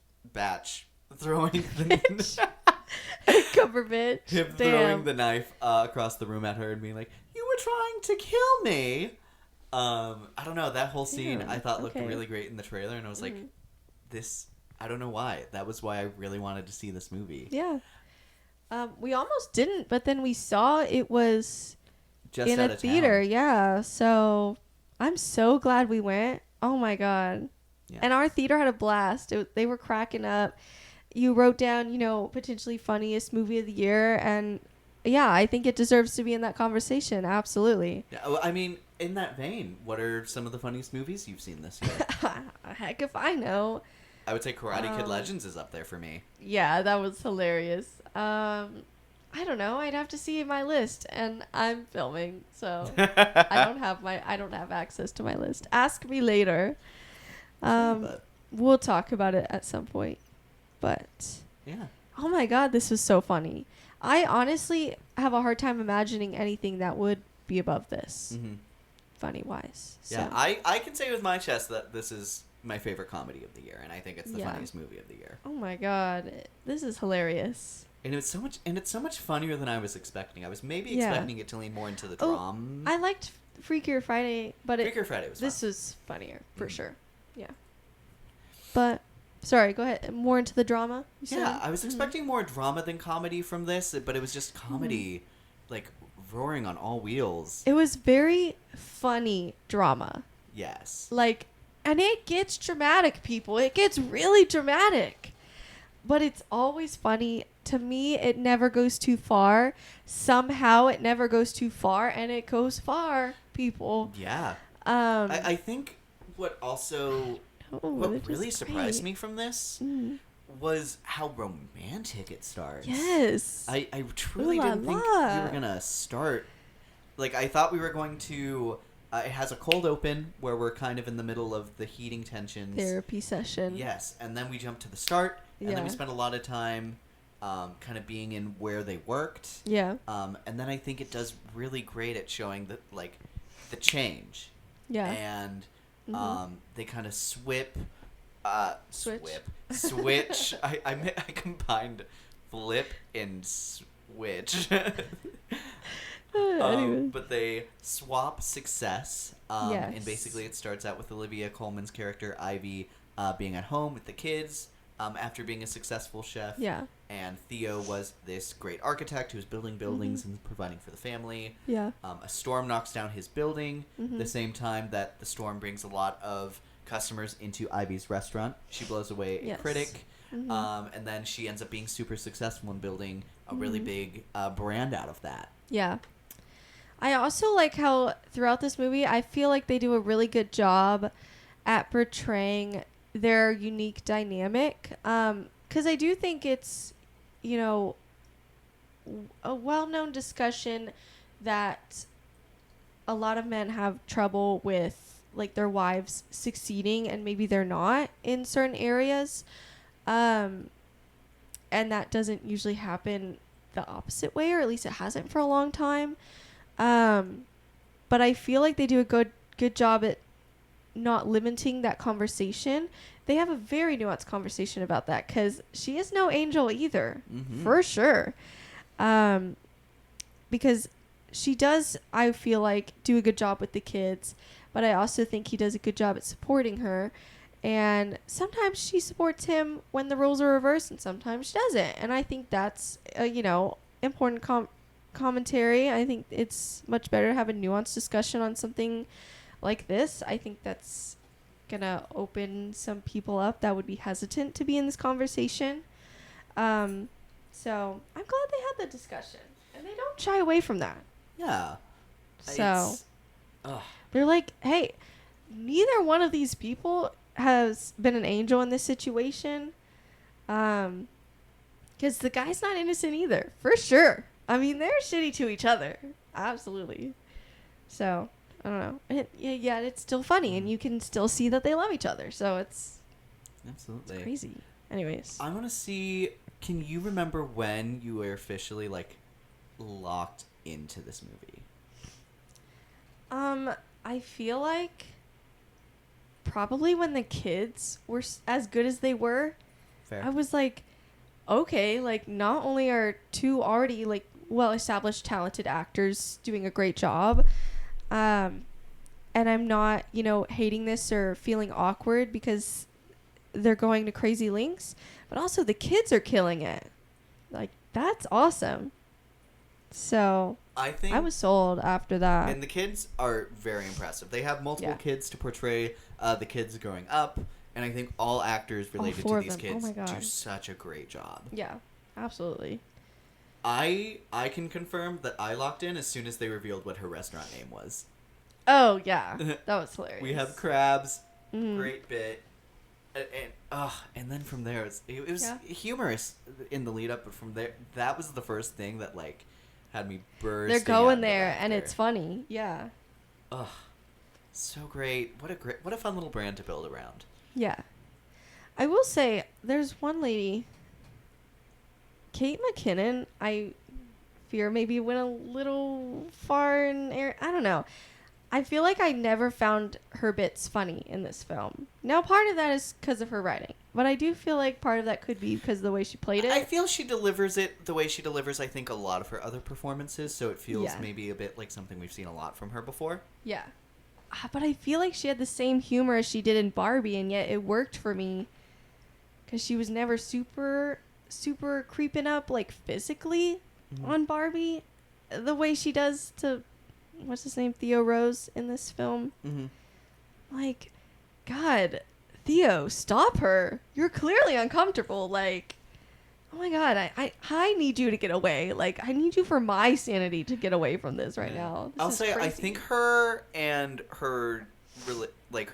throwing the Cumberbatch. him Damn. throwing the knife across the room at her and being like, "You were trying to kill me." I don't know, that whole scene Yeah, I thought looked okay. really great in the trailer, and I was like, this, I don't know why. That was why I really wanted to see this movie. Yeah. We almost didn't, but then we saw it was Just in out a of theater. town. Yeah. So I'm so glad we went. Oh my God. Yeah. And our theater had a blast. They were cracking up. You wrote down, potentially funniest movie of the year. And yeah, I think it deserves to be in that conversation. Absolutely. Yeah, well, I mean, in that vein, what are some of the funniest movies you've seen this year? Heck if I know. I would say Karate Kid Legends is up there for me. Yeah, that was hilarious. I don't know. I'd have to see my list, and I'm filming, so I don't have access to my list. Ask me later. But, We'll talk about it at some point. But yeah. oh my God, this was so funny. I honestly have a hard time imagining anything that would be above this, Mm-hmm. funny wise. Yeah, So, I can say with my chest that this is my favorite comedy of the year, and I think it's the Yeah. funniest movie of the year. oh my God, this is hilarious. And it's so much funnier than I was expecting. I was maybe Yeah. expecting it to lean more into the Oh, drama. I liked Freakier Friday, but Freakier Friday was this fun. was funnier for Mhm. sure. Yeah. But sorry, go ahead. More into the drama. You said? Yeah, I was Mhm. expecting more drama than comedy from this, but it was just comedy, like roaring on all wheels. It was very funny drama. Yes. Like, and it gets dramatic, people. It gets really dramatic. But it's always funny. To me, it never goes too far. Somehow, it never goes too far, and it goes far, people. Yeah. Um, I think what also what really surprised me from this Mm. was how romantic it starts. Yes. I truly Ooh la didn't think we la. were gonna start. Like, I thought we were going to. It has a cold open where we're kind of in the middle of the heating tensions. Therapy session. Yes, and then we jump to the start, and then we Yeah. spend a lot of time kind of being in where they worked. Yeah. And then I think it does really great at showing the change. Yeah. And Mhm. they kind of switch. Switch. I combined flip and switch. Anyways. But they swap success. And Yes. basically it starts out with Olivia Colman's character, Ivy, being at home with the kids after being a successful chef. Yeah. And Theo was this great architect who was building buildings and providing for the family. Yeah. A storm knocks down his building. Mhm. The same time that the storm brings a lot of customers into Ivy's restaurant. She blows away a Yes. critic. Mhm. And then she ends up being super successful in building a really Mhm. big brand out of that. Yeah. I also like how throughout this movie, I feel like they do a really good job at portraying their unique dynamic. 'Cause I do think it's, a well-known discussion that a lot of men have trouble with, like, their wives succeeding and maybe they're not in certain areas. And that doesn't usually happen the opposite way, or at least it hasn't for a long time. But I feel like they do a good job at not limiting that conversation. They have a very nuanced conversation about that, because she is no angel either, Mhm. for sure. Because she does, I feel like, do a good job with the kids, but I also think he does a good job at supporting her. And sometimes she supports him when the roles are reversed, and sometimes she doesn't. And I think that's important commentary. I think it's much better to have a nuanced discussion on something like this. I think that's gonna open some people up that would be hesitant to be in this conversation. So I'm glad they had the discussion, and they don't shy away from that. Yeah. So It's- ugh. they're like, hey, neither one of these people has been an angel in this situation. Because the guy's not innocent either, for sure. I mean, they're shitty to each other. Absolutely. So, I don't know. Yeah, it's still funny, and you can still see that they love each other. So it's Absolutely. crazy. Anyways. I want to see. Can you remember when you were officially locked into this movie? I feel like probably when the kids were as good as they were, Fair. I was like, okay, like, not only are two already, like, well-established, talented actors doing a great job, and I'm not, hating this or feeling awkward because they're going to crazy lengths, but also the kids are killing it. Like, that's awesome. So I think I was sold after that. and the kids are very impressive. They have multiple Yeah. kids to portray the kids growing up, and I think all actors related four to of these them. Oh kids my do God. such a great job. Yeah, absolutely. I can confirm that I locked in as soon as they revealed what her restaurant name was. Oh yeah, that was hilarious. We have crabs, Mhm. great bit, and then from there it was Yeah. humorous in the lead up, but from there that was the first thing that like had me bursting. They're out going into there, and laughter. it's funny. Yeah, Ugh, so great! What a fun little brand to build around. yeah. I will say, there's one lady, Kate McKinnon. I fear maybe went a little far in air. I don't know. I feel like I never found her bits funny in this film. Now, part of that is because of her writing, but I do feel like part of that could be because of the way she played it. I feel she delivers it the way she delivers, I think, a lot of her other performances, so it feels Yeah. maybe a bit like something we've seen a lot from her before. Yeah. But I feel like she had the same humor as she did in Barbie, and yet it worked for me because she was never super creeping up, like, physically on Barbie the way she does to, what's his name, Theo Rose in this film. Mm-hmm. Like, God, Theo, stop her. You're clearly uncomfortable. Like, oh my God, I need you to get away. Like, I need you for my sanity to get away from this right now. This I'll is say I crazy. think her and her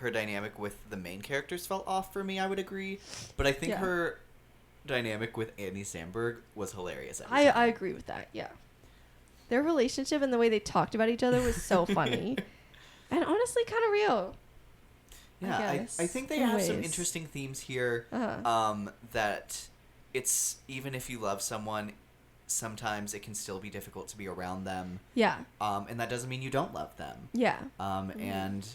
her dynamic with the main characters felt off for me. I would agree, but I think Yeah. her dynamic with Andy Samberg was hilarious. Every I time. agree with that. Yeah, their relationship and the way they talked about each other was so funny, and honestly, kind of real. Yeah, I guess, think they in have some ways. interesting themes here. Uh-huh. That it's even if you love someone, sometimes it can still be difficult to be around them. Yeah, And that doesn't mean you don't love them. yeah. And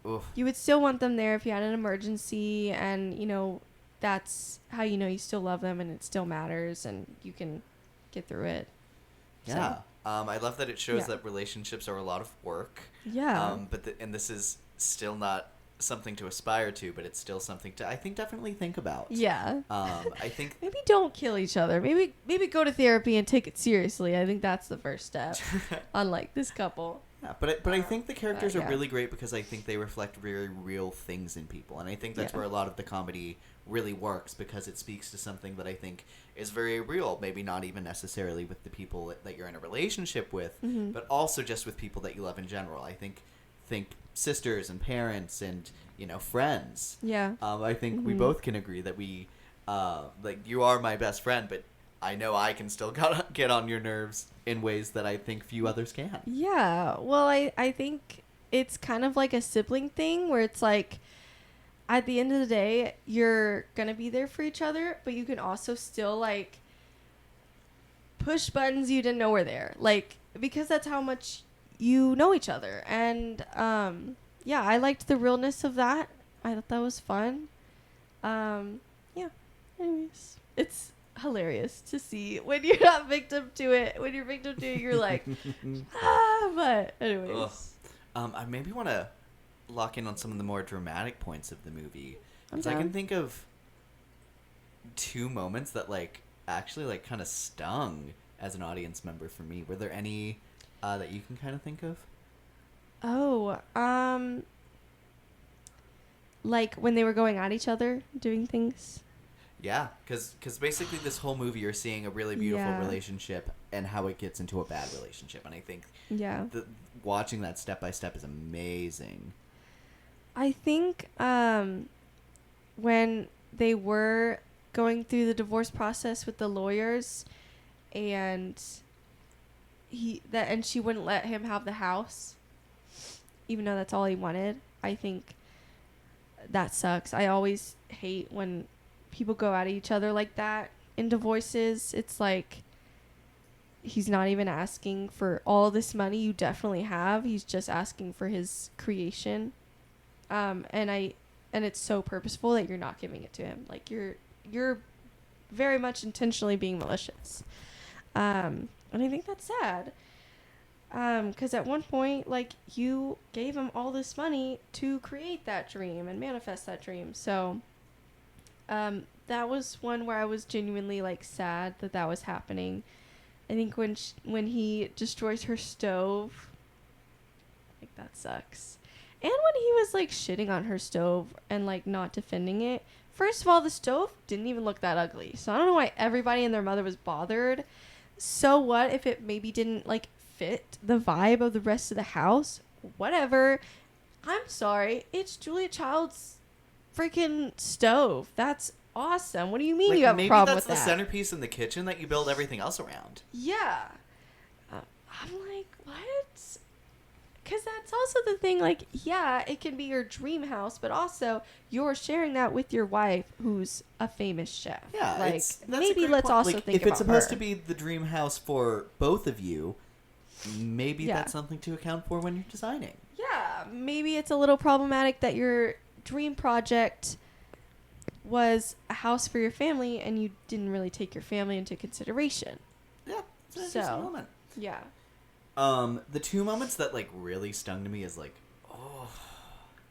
oof. You would still want them there if you had an emergency, and that's how you still love them and it still matters, and you can get through it. So, Yeah. I love that it shows Yeah. that relationships are a lot of work. yeah. And this is still not something to aspire to, but it's still something to, I think, definitely think about. Yeah. I think Maybe don't kill each other. Maybe go to therapy and take it seriously. I think that's the first step. Unlike this couple. Yeah, but I think the characters are yeah. really great because I think they reflect very real things in people, and I think that's Yeah. where a lot of the comedy really works because it speaks to something that I think is very real. Maybe not even necessarily with the people that you're in a relationship with, Mm-hmm. but also just with people that you love in general. I think sisters and parents and friends. Yeah. I think we Mhm. both can agree that we you are my best friend, but I know I can still get on your nerves in ways that I think few others can. Yeah. Well, I think it's kind of like a sibling thing where it's like at the end of the day, you're going to be there for each other, but you can also still like push buttons you didn't know were there. Like, because that's how much you know each other. And yeah, I liked the realness of that. I thought that was fun. Yeah. Anyways, it's hilarious to see when you're not victim to it. When you're victim to it, you're like, but anyways. I maybe want to lock in on some of the more dramatic points of the movie. I'm Because I down. can think of two moments that actually kind of stung as an audience member for me. Were there any that you can kind of think of? Oh, like when they were going at each other, doing things. Yeah, because basically this whole movie you're seeing a really beautiful Yeah. relationship and how it gets into a bad relationship. And I think Yeah. watching that step by step is amazing. I think when they were going through the divorce process with the lawyers, and she wouldn't let him have the house, even though that's all he wanted. I think that sucks. I always hate when people go at each other like that in divorces. It's like he's not even asking for all this money you definitely have. He's just asking for his creation. And it's so purposeful that you're not giving it to him. Like you're very much intentionally being malicious. And I think that's sad. 'Cause at one point, like, you gave him all this money to create that dream and manifest that dream. So, that was one where I was genuinely, like, sad that was happening. I think when he destroys her stove, like that sucks. And when he was like shitting on her stove and like not defending it. First of all, the stove didn't even look that ugly. So I don't know why everybody and their mother was bothered. So what if it maybe didn't like fit the vibe of the rest of the house? Whatever. I'm sorry. It's Julia Child's freaking stove. That's awesome. What do you mean Like, you have a maybe problem that's with the that? centerpiece in the kitchen that you build everything else around. Yeah. I'm like, what? Because that's also the thing, like, yeah, it can be your dream house, but also you're sharing that with your wife who's a famous chef. Yeah, like, that's a maybe great let's point. also Like, think if about it's supposed her. to be the dream house for both of you, maybe Yeah. that's something to account for when you're designing. Yeah, maybe it's a little problematic that your dream project was a house for your family and you didn't really take your family into consideration. Yeah, it's an So- interesting moment. Yeah. The two moments that like really stung to me is like,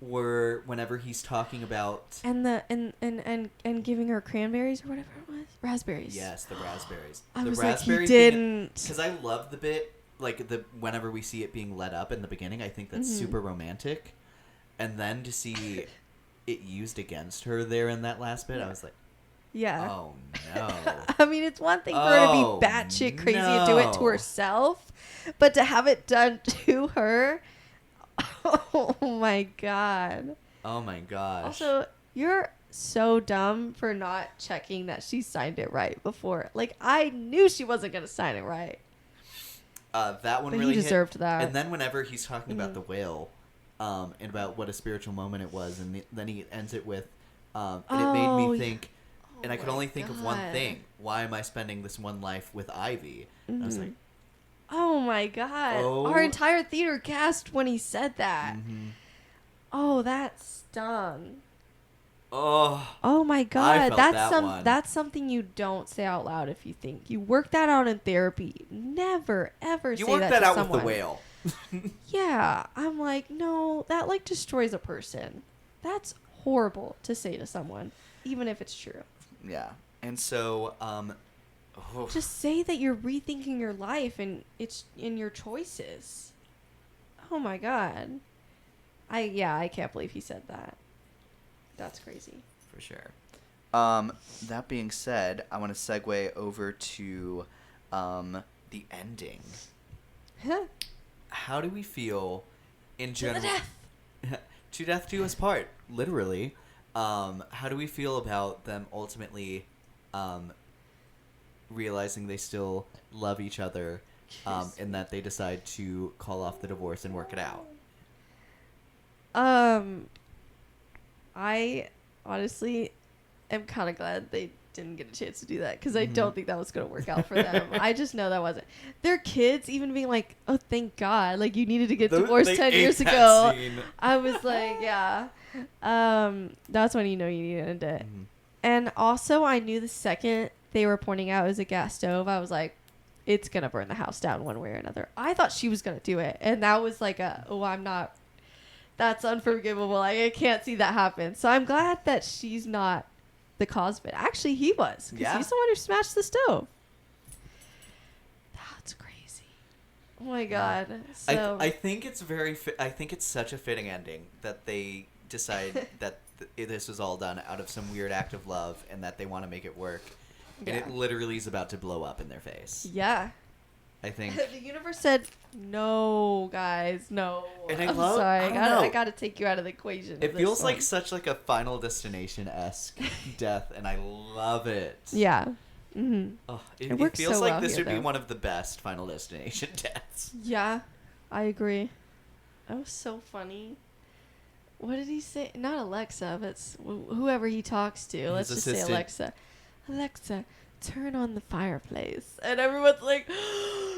were whenever he's talking about And the and giving her cranberries or whatever it was, raspberries. yes, the raspberries. I the was like, he raspberry didn't. because I love the bit like the whenever we see it being let up in the beginning, I think that's Mhm. super romantic, and then to see it used against her there in that last bit, I was like, Yeah. oh no. I mean, it's one thing for her to Oh, be batshit crazy and do it to no. herself, but to have it done to her, oh my god. Oh my gosh. Also, you're so dumb for not checking that she signed it right before. Like, I knew she wasn't going to sign it right. that one But really he hit. deserved that. And then whenever he's talking about Mhm. the whale, and about what a spiritual moment it was, and then he ends it with, and it made Oh, me yeah. think, and Oh I could my only think of one God. thing: why am I spending this one life with Ivy? And I was Mhm. like, Oh my god. Oh. Our entire theater cast when he said that. mm-hmm. Oh, that stung. Oh, Oh my god, felt that's that one. that's something you don't say out loud if you think. You work that out in therapy. Never ever you say worked that that to out someone. with the whale. Yeah, I'm like, no, that like destroys a person. That's horrible to say to someone, even if it's true. Yeah, and so, Just say that you're rethinking your life and it's in your choices. Oh my god. I can't believe he said that. That's crazy. For sure. That being said, I want to segue over to the ending. How do we feel in To the general? death. To death do us part, literally. How do we feel about them ultimately realizing they still love each other, and that they decide to call off the divorce and work it out? I honestly am kind of glad they didn't get a chance to do that because I Mhm. don't think that was going to work out for them. I just know that wasn't. Their kids even being like, oh, thank God. Like, you needed to get divorced 10 years ago. I was like, yeah. That's when you know you need to end it. Mhm. And also, I knew the second they were pointing out it was a gas stove, I was like, it's going to burn the house down one way or another. I thought she was going to do it. And that was like I'm not. That's unforgivable. Like, I can't see that happen. So I'm glad that she's not the cause of it. Actually, he was. Because Yeah. he's the one who smashed the stove. That's crazy. Oh my God. So I think it's I think it's such a fitting ending that they decide that this was all done out of some weird act of love and that they want to make it work. And it Yeah. literally is about to blow up in their face. yeah. I think. The universe said, no, guys, no. And I I'm love- sorry. I I don't gotta, know. I gotta take you out of the equation. It of feels this like one. such like a Final Destination-esque death, and I love it. Yeah. Mm-hmm. Oh, It it works feels so like well this here, would be though. one of the best Final Destination deaths. Yeah, I agree. That was so funny. What did he say? Not Alexa, but whoever he talks to. Let's just assistant. say Alexa. Alexa, turn on the fireplace. And everyone's like,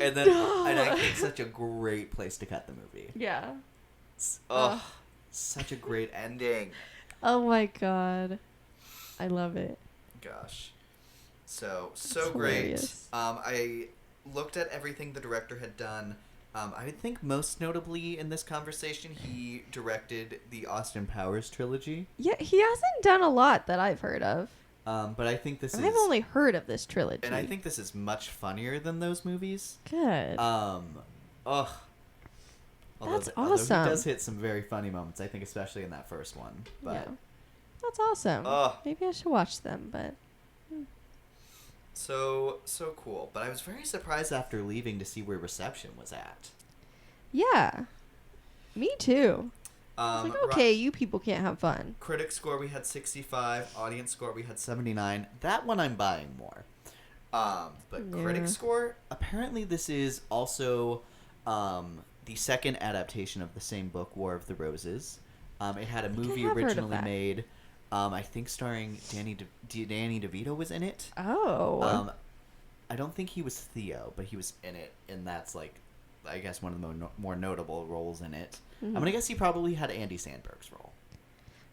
And then, no. and I think such a great place to cut the movie. Yeah. Oh, such a great ending. Oh my God. I love it. gosh. So It's great. hilarious. I looked at everything the director had done. I would think most notably in this conversation, he directed the Austin Powers trilogy. Yeah, he hasn't done a lot that I've heard of. But I think this And is... I've only heard of this trilogy. And I think this is much funnier than those movies. Good. Ugh. That's although awesome. he does hit some very funny moments, I think, especially in that first one. But Yeah. That's awesome. Ugh. Maybe I should watch them, but so cool. But I was very surprised after leaving to see where reception was at. yeah. Me too. I was like, Ro- okay, you people can't have fun. Critic score we had 65. Audience score we had 79. That one I'm buying more. But Yeah. critic score, apparently this is also the second adaptation of the same book, War of the Roses. It had a think I movie have heard of originally that. made. I think starring Danny DeVito was in it. Oh. I don't think he was Theo, but he was in it, and that's like, I guess, one of the more notable roles in it. I'm gonna guess he probably had Andy Samberg's role.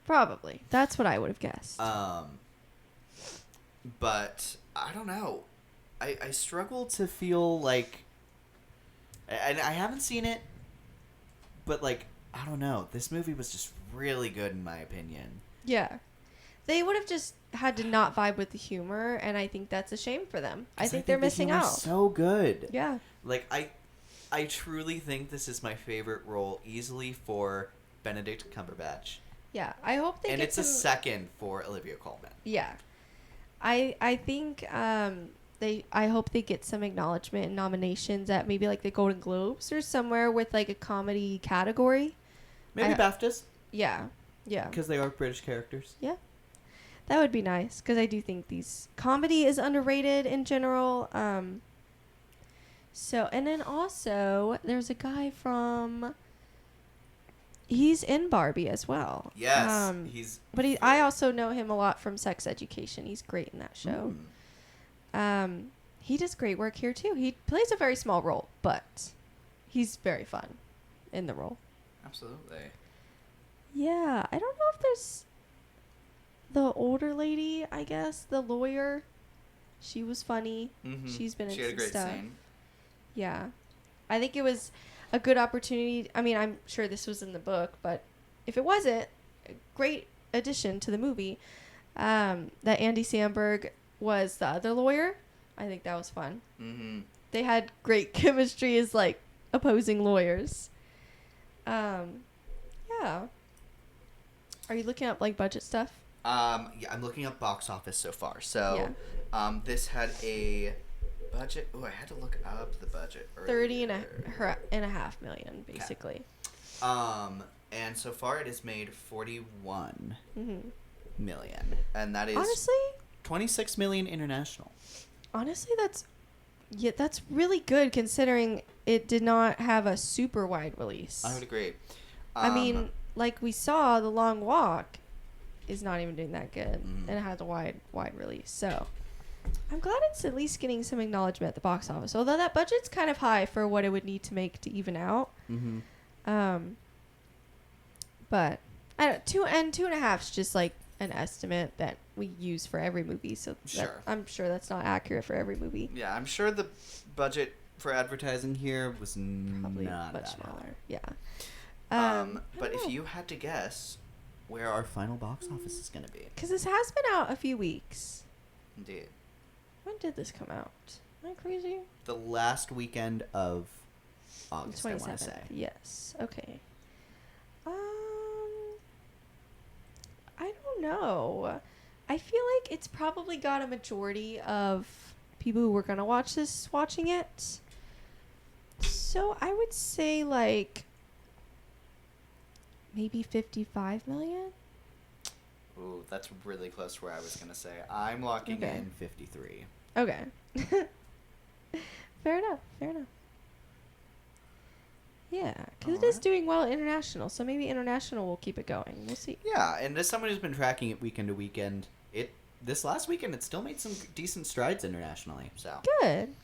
Probably. That's what I would have guessed. But I don't know. I struggle to feel like, and I haven't seen it, but like, I don't know. This movie was just really good in my opinion. Yeah. They would have just had to not vibe with the humor, and I think that's a shame for them. I 'Cause think they're the missing humor's out. So good. Yeah. Like I truly think this is my favorite role easily for Benedict Cumberbatch, Yeah. I hope they and get it's some... a second for Olivia Colman. Yeah. I think I hope they get some acknowledgement and nominations at maybe like the Golden Globes or somewhere with like a comedy category. Maybe I- BAFTAs, Yeah. Yeah. because they are British characters. Yeah. That would be nice because I do think these comedy is underrated in general. So, and then also there's a guy from, he's in Barbie as well. Yes, he's. But I also know him a lot from Sex Education. He's great in that show. He does great work here too. He plays a very small role, but he's very fun in the role. Absolutely. Yeah, I don't know if there's the older lady, I guess, the lawyer. She was funny. Mm-hmm. She's been in She had a some great stuff. scene. Yeah. I think it was a good opportunity. I mean, I'm sure this was in the book, but if it wasn't, a great addition to the movie. That Andy Samberg was the other lawyer. I think that was fun. Mm-hmm. They had great chemistry as like opposing lawyers. Yeah. Are you looking up like budget stuff? Yeah, I'm looking up box office so far. So, this had a budget. Oh, I had to look up the budget. 30.5 million, basically. And so far it has made 41 million, and that is Honestly, 26 million international. that's really good considering it did not have a super wide release. I would agree. I mean, like we saw, The Long Walk is not even doing that good, and it has a wide release. So I'm glad it's at least getting some acknowledgement at the box office. Although that budget's kind of high for what it would need to make to even out. But I don't 2.5 is just like an estimate that we use for every movie. So Sure. I'm sure that's not accurate for every movie. Yeah, I'm sure the budget for advertising here was Probably not much that smaller. high. Yeah. But I don't if know. you had to guess where our final box office is going to be, Because this has been out a few weeks. indeed, When did this come out? Am I crazy? the last weekend of August, I want to 27th. say. Yes. Okay. I don't know. I feel like it's probably got a majority of people who were gonna watch this watching it. So I would say like maybe 55 million. Ooh, that's really close to where I was going to say. I'm locking Okay. in 53. Okay. Fair enough. Yeah, because it is Alright. doing well international, so maybe international will keep it going. We'll see. Yeah, and as someone who's been tracking it weekend to weekend, this last weekend it still made some decent strides internationally. So Good.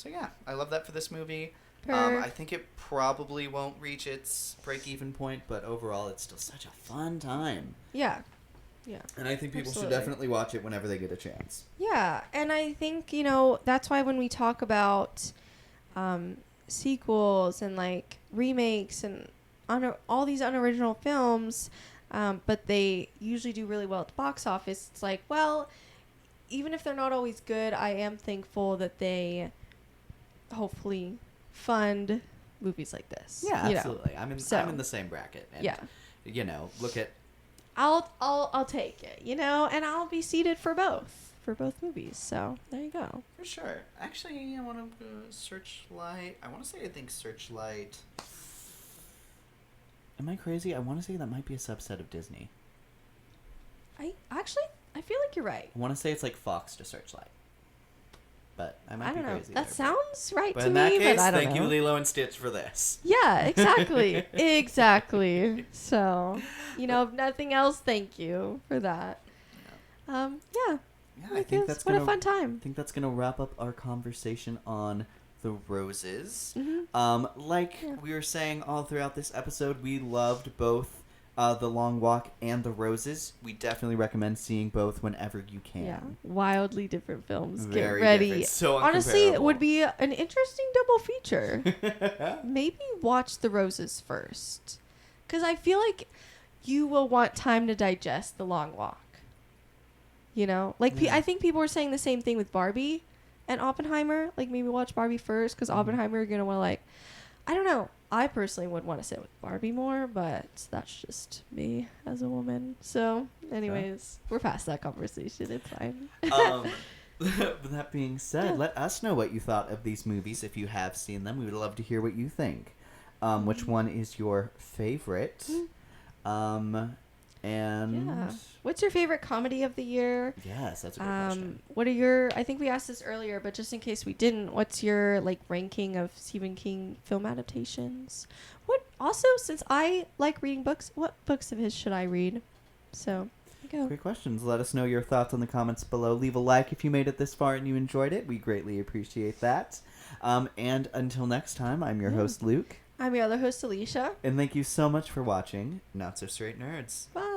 yeah, I love that for this movie. Per- I think it probably won't reach its break-even point, but overall it's still such a fun time. Yeah. And I think people Absolutely. should definitely watch it whenever they get a chance. Yeah, and I think, that's why when we talk about sequels and, like, remakes and all these unoriginal films, but they usually do really well at the box office, it's like, well, even if they're not always good, I am thankful that they hopefully fund movies like this. Yeah, you know. absolutely. I'm in So- I'm in the same bracket. And, Yeah. You know, look at I'll take it, you know, and I'll be seated for both movies. So there you go. for sure. Actually, I want to go Searchlight. I want to say I think Searchlight. Am I crazy? I want to say that might be a subset of Disney. I feel like you're right. I want to say it's like Fox to Searchlight. But I might I don't be know. crazy. That there, sounds right but to in me, that case, but I don't thank know. you, Lilo and Stitch, for this. Yeah, exactly. Exactly. So, you know, if nothing else, thank you for that. Yeah. Yeah, I think that's what gonna, a fun time. I think that's gonna wrap up our conversation on the Roses. Mhm. Like Yeah. we were saying all throughout this episode, we loved both The Long Walk and The Roses. We definitely recommend seeing both whenever you can. Yeah, wildly different films. Very Get ready. different. So Honestly, it uncomparable. would be an interesting double feature. Maybe watch The Roses first, because I feel like you will want time to digest The Long Walk. You know, like Yeah. I think people were saying the same thing with Barbie and Oppenheimer. Like maybe watch Barbie first, because Oppenheimer you're gonna want to like. I don't know. I personally would want to sit with Barbie more, but that's just me as a woman. So, anyways, we're past that conversation. It's fine. With that being said, Yeah. let us know what you thought of these movies if you have seen them. We would love to hear what you think. Which one is your favorite? And Yeah. What's your favorite comedy of the year? yes, that's a good question. What are your? I think we asked this earlier, but just in case we didn't, what's your like ranking of Stephen King film adaptations? What also, since I like reading books, what books of his should I read? So, there you go. Great questions. Let us know your thoughts in the comments below. Leave a like if you made it this far and you enjoyed it. We greatly appreciate that. And until next time, I'm your host, Luke. I'm your other host, Alicia. And thank you so much for watching Not So Straight Nerds. Bye.